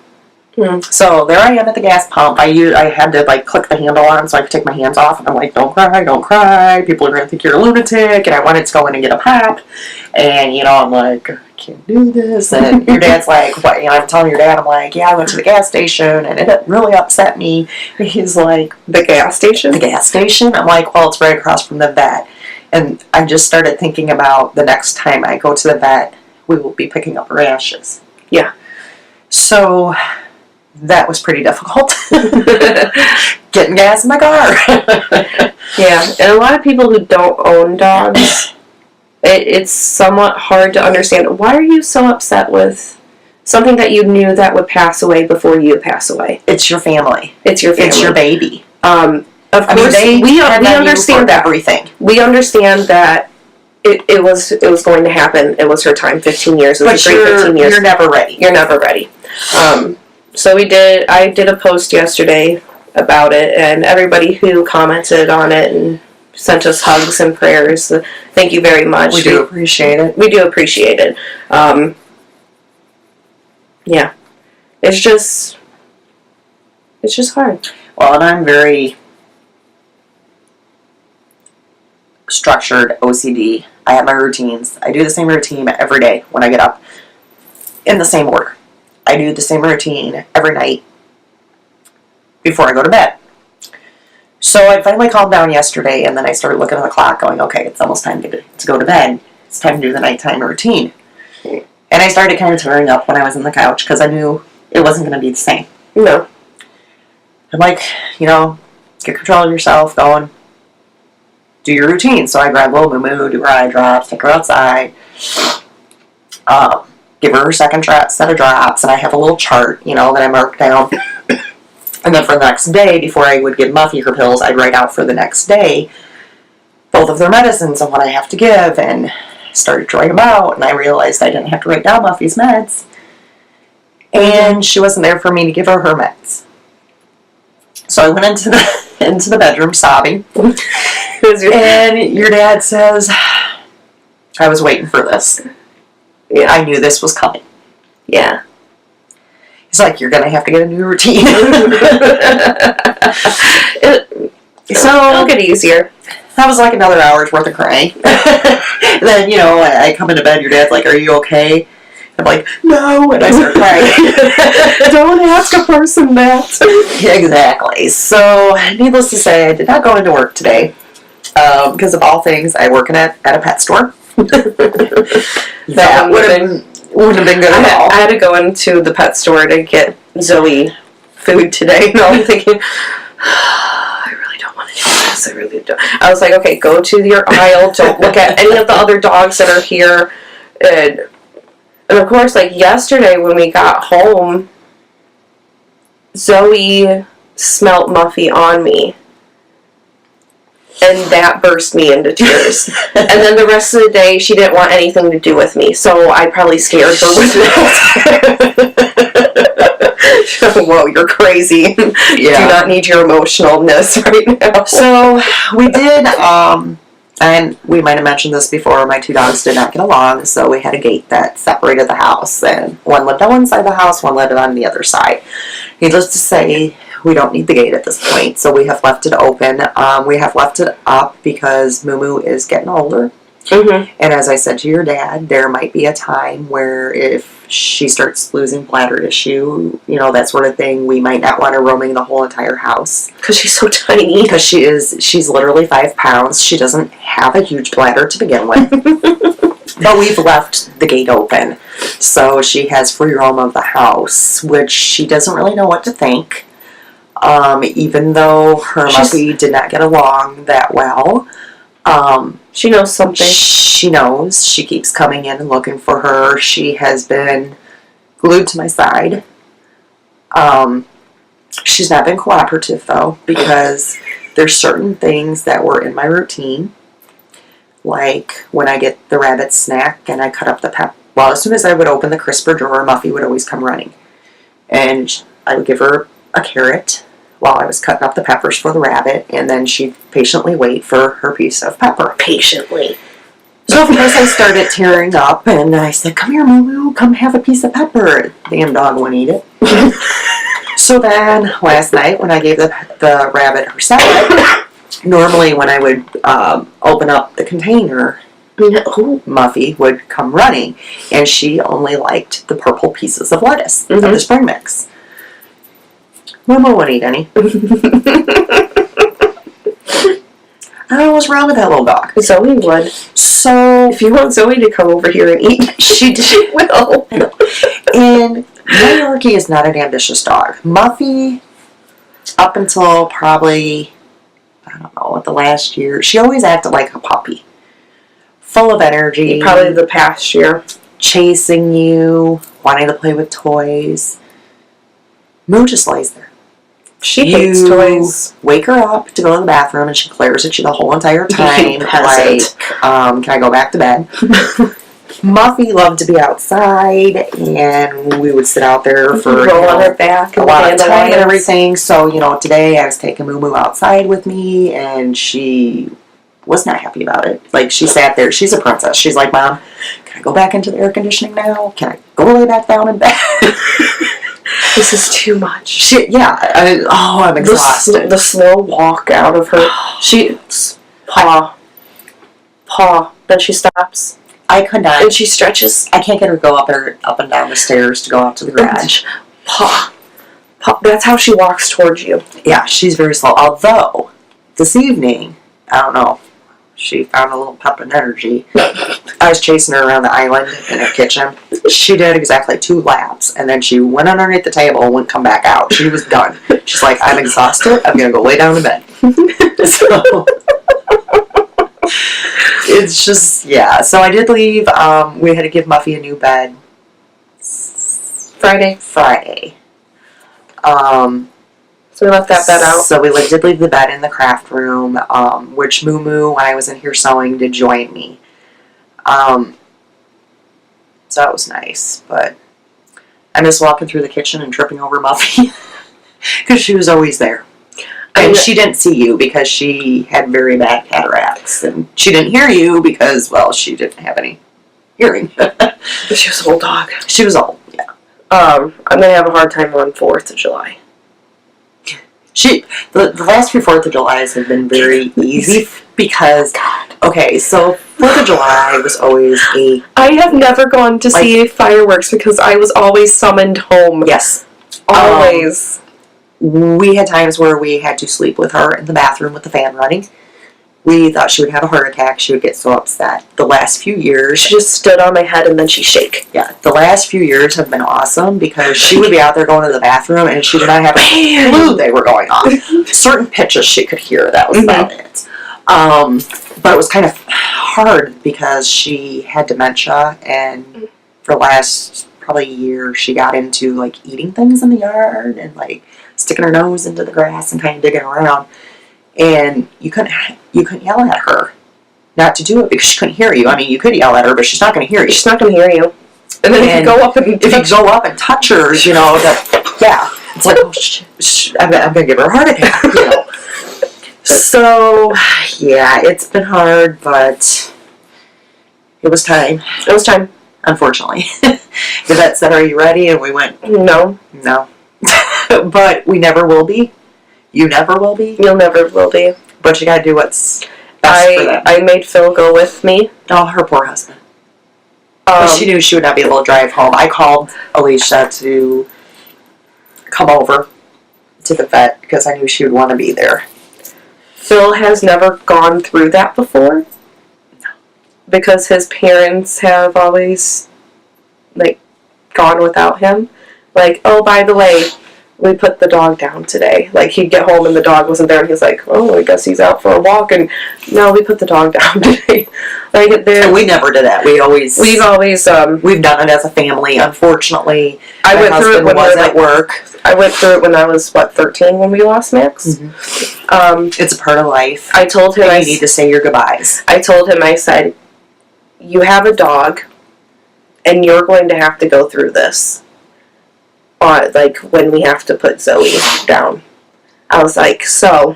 So there I am at the gas pump. I had to click the handle on so I could take my hands off, and I'm like, don't cry, don't cry. People are going to think you're a lunatic, and I wanted to go in and get a pop. And, I'm like, I can't do this. And your dad's like, what? I'm telling your dad, I'm like, yeah, I went to the gas station, and it really upset me. And he's like, the gas station? The gas station? I'm like, well, it's right across from the vet. And I just started thinking about the next time I go to the vet, we will be picking up rashes. Yeah. So that was pretty difficult. Getting gas in my car. Yeah, and a lot of people who don't own dogs, it's somewhat hard to understand. Why are you so upset with something that you knew that would pass away before you pass away? It's your family. It's your family. It's your baby. Of course, we understand that. Everything. We understand that it was going to happen. It was her time. 15 years. It was a great 15 years. You're never ready. You're never ready. So I did a post yesterday about it, and everybody who commented on it and sent us hugs and prayers, thank you very much. We do appreciate it. We do appreciate it. Yeah. It's just hard. Well, and I'm very structured, OCD. I have my routines. I do the same routine every day when I get up, in the same order. I do the same routine every night before I go to bed. So I finally calmed down yesterday, and then I started looking at the clock going, okay, it's almost time to go to bed. It's time to do the nighttime routine. And I started kind of tearing up when I was on the couch because I knew it wasn't going to be the same. No. I'm like, get control of yourself, going, do your routine. So I grab little Moo, do her eye drops, take her outside, give her second set of drops, and I have a little chart, that I mark down. And then for the next day, before I would give Muffy her pills, I'd write out for the next day both of their medicines and what I have to give, and started to write them out, and I realized I didn't have to write down Muffy's meds. And she wasn't there for me to give her meds. So I went into the bedroom sobbing. And your dad says, I was waiting for this. Yeah, I knew this was coming. Yeah. He's like, you're going to have to get a new routine. It'll get easier. That was like another hour's worth of crying. Then, I come into bed, your dad's like, are you okay? I'm like, no, and I start crying. Don't ask a person that. Exactly. So, needless to say, I did not go into work today. Because of all things, I work at a pet store. That wouldn't have been good at all. I had to go into the pet store to get Zoe food today, and I'm thinking, I really don't want to do this. I really don't. I was like, okay, go to your aisle. Don't look at any of the other dogs that are here. And of course, yesterday when we got home, Zoe smelt Muffy on me. And that burst me into tears. And then the rest of the day, she didn't want anything to do with me. So I probably scared her with that. Whoa, you're crazy. Yeah. Do not need your emotionalness right now. So we did, and we might have mentioned this before, my two dogs did not get along. So we had a gate that separated the house. And one lived on one side of the house, one lived on the other side. Needless to say, we don't need the gate at this point, so we have left it open. We have left it up because Moo is getting older. Mm-hmm. And as I said to your dad, there might be a time where if she starts losing bladder tissue, that sort of thing, we might not want her roaming the whole entire house. Because she's so tiny. Because she's literally 5 pounds. She doesn't have a huge bladder to begin with. But we've left the gate open. So she has free roam of the house, which she doesn't really know what to think. Even though her Muffy did not get along that well. She knows something. She knows. She keeps coming in and looking for her. She has been glued to my side. She's not been cooperative, though, because there's certain things that were in my routine. Like when I get the rabbit snack and I cut up the pepper. Well, as soon as I would open the crisper drawer, Muffy would always come running. And I would give her a carrot while I was cutting up the peppers for the rabbit, and then she'd patiently wait for her piece of pepper. Patiently. So, of course, I started tearing up, and I said, come here, Moo, come have a piece of pepper. Damn dog wouldn't eat it. So then, last night, when I gave the rabbit her salad, normally when I would open up the container, Muffy would come running, and she only liked the purple pieces of lettuce of the spring mix. Momo wouldn't eat any. I don't know what's wrong with that little dog. Zoe would. So, if you want Zoe to come over here and eat, she will. And my Yorkie is not an ambitious dog. Muffy, up until probably, I don't know, the last year, she always acted like a puppy. Full of energy. Probably the past year. Chasing you, wanting to play with toys. Moo just lays there. She hates toys. Wake her up to go to the bathroom and she glares at you the whole entire time. Like, can I go back to bed? Muffy loved to be outside, and we would sit out there for roll on her back a lot of time and everything. So, today I was taking Moo Moo outside with me, and she was not happy about it. Like, she sat there. She's a princess. She's like, Mom, can I go back into the air conditioning now? Can I go lay back down in bed? This is too much. I'm exhausted. The slow walk out of her. Paw. Then she stops. I could not. And she stretches. I can't get her to go up and down the stairs to go out to the garage. Paw. That's how she walks towards you. Yeah, she's very slow. Although, this evening, I don't know, she found a little pep and energy. I was chasing her around the island in her kitchen. She did exactly 2 laps, and then she went underneath the table and wouldn't come back out. She was done. She's like, I'm exhausted. I'm going to go lay down in bed. So, it's just, yeah. So I did leave. We had to give Muffy a new bed. Friday. So we left that bed out. So we did leave the bed in the craft room, which Moo Moo, when I was in here sewing, did join me. So that was nice, but I miss walking through the kitchen and tripping over Muffy because she was always there. And she didn't see you because she had very bad cataracts, and she didn't hear you because, well, she didn't have any hearing. She was an old dog. She was old, yeah. I'm going to have a hard time on 4th of July. The last few 4th of Julys have been very easy because, okay, so 4th of July was always I have never gone to see fireworks because I was always summoned home. Yes. Always. We had times where we had to sleep with her in the bathroom with the fan running. We thought she would have a heart attack. She would get so upset. The last few years... She just stood on my head and then she'd shake. Yeah, the last few years have been awesome because she would be out there going to the bathroom and she did not have a clue they were going on. Certain pitches she could hear. That was about it. But it was kind of hard because she had dementia, and for the last probably year she got into eating things in the yard and sticking her nose into the grass and kind of digging around. And you couldn't yell at her not to do it because she couldn't hear you. I mean, you could yell at her, but she's not going to hear you. She's not going to hear you. And then if you go up and touch her, it's like, oh shit, I'm going to give her a heart attack. So yeah, it's been hard, but it was time. It was time, unfortunately. The vet said, "Are you ready?" And we went, No. But we never will be. You never will be. You'll never will be. But you gotta do what's best for them. I made Phil go with me. Oh, her poor husband. But she knew she would not be able to drive home. I called Alisha to come over to the vet because I knew she would want to be there. Phil has never gone through that before. No. Because his parents have always, gone without him. Oh, by the way, we put the dog down today. Like, he'd get home and the dog wasn't there, and he's like, oh, I guess he's out for a walk. And no, we put the dog down today. Like, we never did that. We've always we've done it as a family. Unfortunately, I went through it when I was at work. I went through it when I was 13 when we lost Max. It's a part of life. I told him you need to say your goodbyes. I told him, I said, you have a dog, and you're going to have to go through this. Like, when we have to put Zoe down. I was like, so,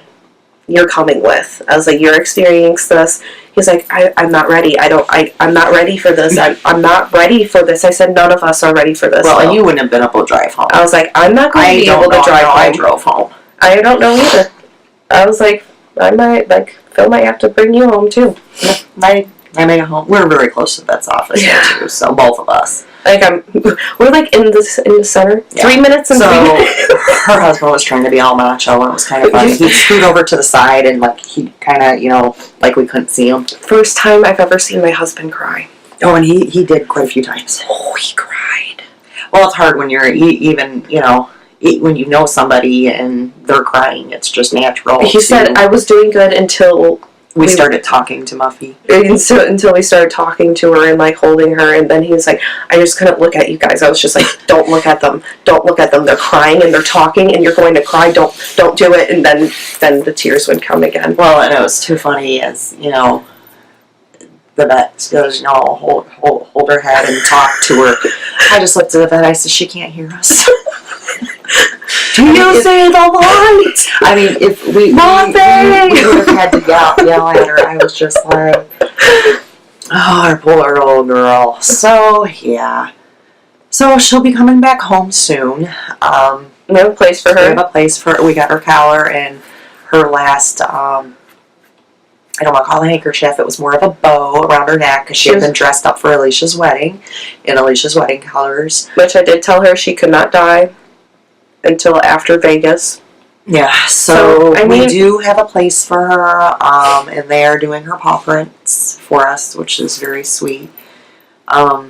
you're coming with. I was like, you're experiencing this. He's like, I'm not ready. I'm not ready for this. I'm not ready for this. I said, none of us are ready for this. Well, and you wouldn't have been able to drive home. I was like, I'm not going to be able to drive home. I drove home. I don't know either. I was like, Phil might have to bring you home, too. I made it home. We're very close to the vet's office, too, so both of us. Like, we're like in the center. Yeah. 3 minutes and 3 minutes. Her husband was trying to be all macho, and it was kind of funny. He'd scoot over to the side, and like he kind of, like we couldn't see him. First time I've ever seen my husband cry. Oh, and he did quite a few times. Oh, he cried. Well, it's hard when you're even, when you know somebody and they're crying. It's just natural. He said I was doing good until we started talking to Muffy. Until we started talking to her and like holding her, and then he was like, I just couldn't look at you guys. I was just like, don't look at them. Don't look at them. They're crying and they're talking and you're going to cry. Don't do it. And then the tears would come again. Well, and it was too funny as, the vet goes, hold her head and talk to her. I just looked at the vet. I said, she can't hear us. Do you say the light? I mean, if we would have had to yell at her. I was just like, oh, our poor old girl. So, yeah. So, she'll be coming back home soon. We have a place for her. We have a place for her. We got her collar and her last, I don't want to call it a handkerchief. It was more of a bow around her neck because she had been dressed up for Alicia's wedding in Alicia's wedding colors. Which I did tell her she could not dye until after Vegas. Yeah, so we do have a place for her, and they are doing her paw prints for us, which is very sweet. Our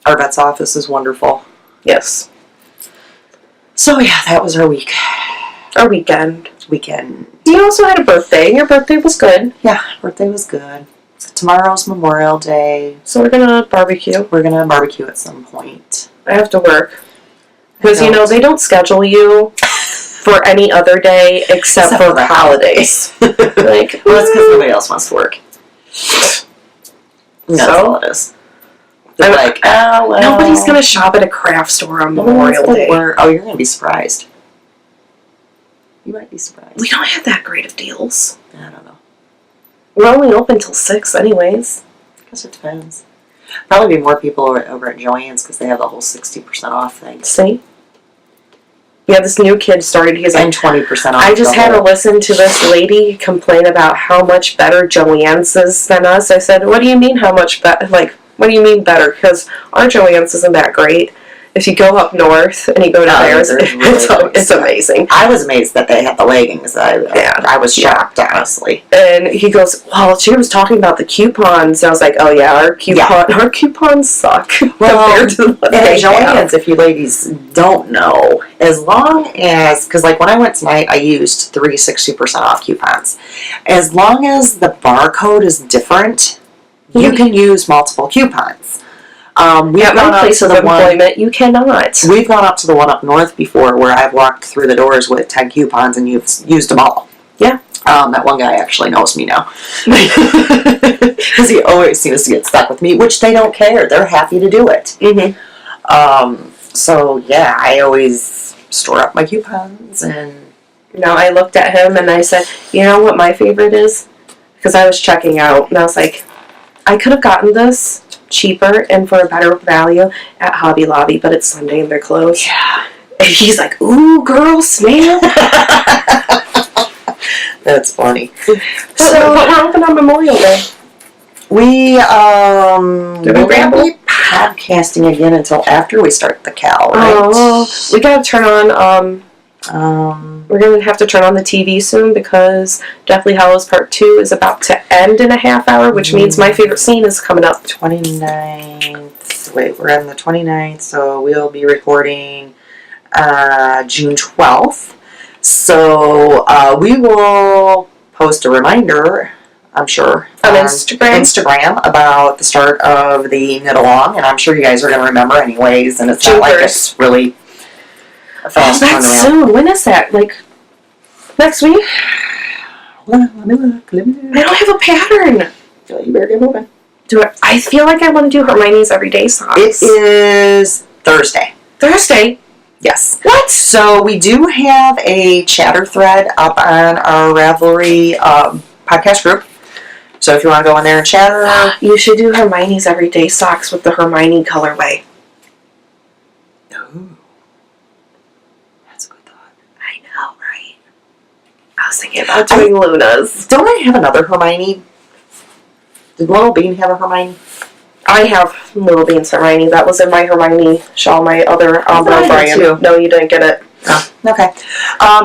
vet's office is wonderful. Yes. So yeah, that was our week. Our weekend. You also had a birthday, and your birthday was good. Yeah, birthday was good. Tomorrow's Memorial Day. So we're going to barbecue. We're going to barbecue at some point. I have to work. Because, they don't schedule you for any other day except for the holidays. Well, it's because nobody else wants to work. That's all it is. They're like, oh, well. Nobody's going to shop at a craft store on Memorial Day. Oh, you're going to be surprised. You might be surprised. We don't have that great of deals. I don't know. We're only open till 6 anyways. I guess it depends. Probably be more people over at Joann's because they have the whole 60% off thing. See? Yeah, this new kid started. He's like, 20% off. I just had to listen to this lady complain about how much better Joann's is than us. I said, what do you mean how much better? Like, what do you mean better? Because our Joann's isn't that great. If you go up north and you go to theirs, it's amazing. I was amazed that they had the leggings. I was shocked, honestly. And he goes, well, she was talking about the coupons. And I was like, oh yeah, our coupons suck compared to what they have. If you ladies don't know, as long as, because like when I went tonight, I used 3 60% off coupons. As long as the barcode is different, you can use multiple coupons. We've At gone my place of employment, you cannot. We've gone up to the one up north before where I've walked through the doors with 10 coupons and you've used them all. Yeah. That one guy actually knows me now. Because he always seems to get stuck with me, which they don't care. They're happy to do it. Mm-hmm. So, yeah, I always store up my coupons. And now I looked at him and I said, you know what my favorite is? Because I was checking out and I was like, I could have gotten this cheaper and for a better value at Hobby Lobby, but it's Sunday and they're closed. Yeah. And he's like, ooh, girl, snail. That's funny. But we're open on Memorial Day. We Did we ramble? Be podcasting again until after we start the Cal, right? Oh, we gotta turn on, we're gonna have to turn on the TV soon because Deathly Hallows Part 2 is about to end in a half hour, which means my favorite scene is coming up. 29th. Wait, we're on the 29th, so we'll be recording June 12th. So we will post a reminder, I'm sure, On Instagram about the start of the knit along, and I'm sure you guys are going to remember anyways. And it's not like it's really a fast turnaround. That's soon. When is that? Like next week? Let me look. I don't have a pattern. You better get moving. I feel like I want to do Hermione's everyday socks. It is Thursday. Thursday? Yes. What? So we do have a chatter thread up on our Ravelry podcast group. So if you want to go in there and chatter, you should do Hermione's everyday socks with the Hermione colorway. Ooh. That's a good thought. I know, right? I was thinking about doing Luna's. Don't I have another Hermione? Did Little Bean have a Hermione? I have Little Bean's Hermione. That was in my Hermione shawl, my other Brian. No, you didn't get it. Oh, okay.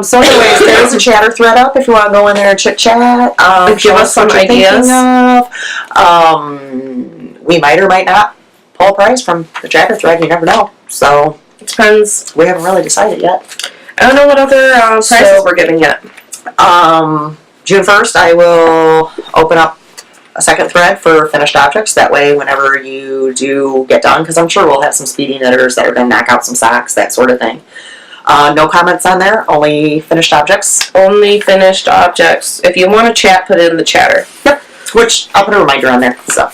So anyways, there is a chatter thread up if you want to go in there and chit chat. Give us some ideas. We might or might not pull a prize from the chatter thread. You never know. So it depends. We haven't really decided yet. I don't know what other prizes we're giving yet. June 1st, I will open up a second thread for finished objects. That way, whenever you do get done, because I'm sure we'll have some speedy knitters that are going to knock out some socks, that sort of thing. No comments on there, only finished objects. Only finished objects. If you want to chat, put it in the chatter. Yep. Which, I'll put a reminder on there. So.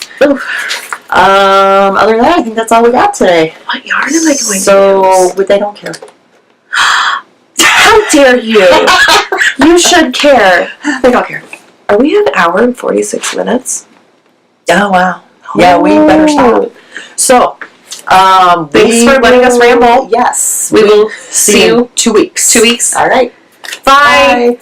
Other than that, I think that's all we got today. What yarn am I going to use? So, they don't care. How dare you? You should care. They don't care. Are we an hour and 46 minutes? Oh, wow. Yeah, we better stop. So, thanks for letting us ramble. Yes. We will see you 2 weeks. 2 weeks. All right. Bye. Bye.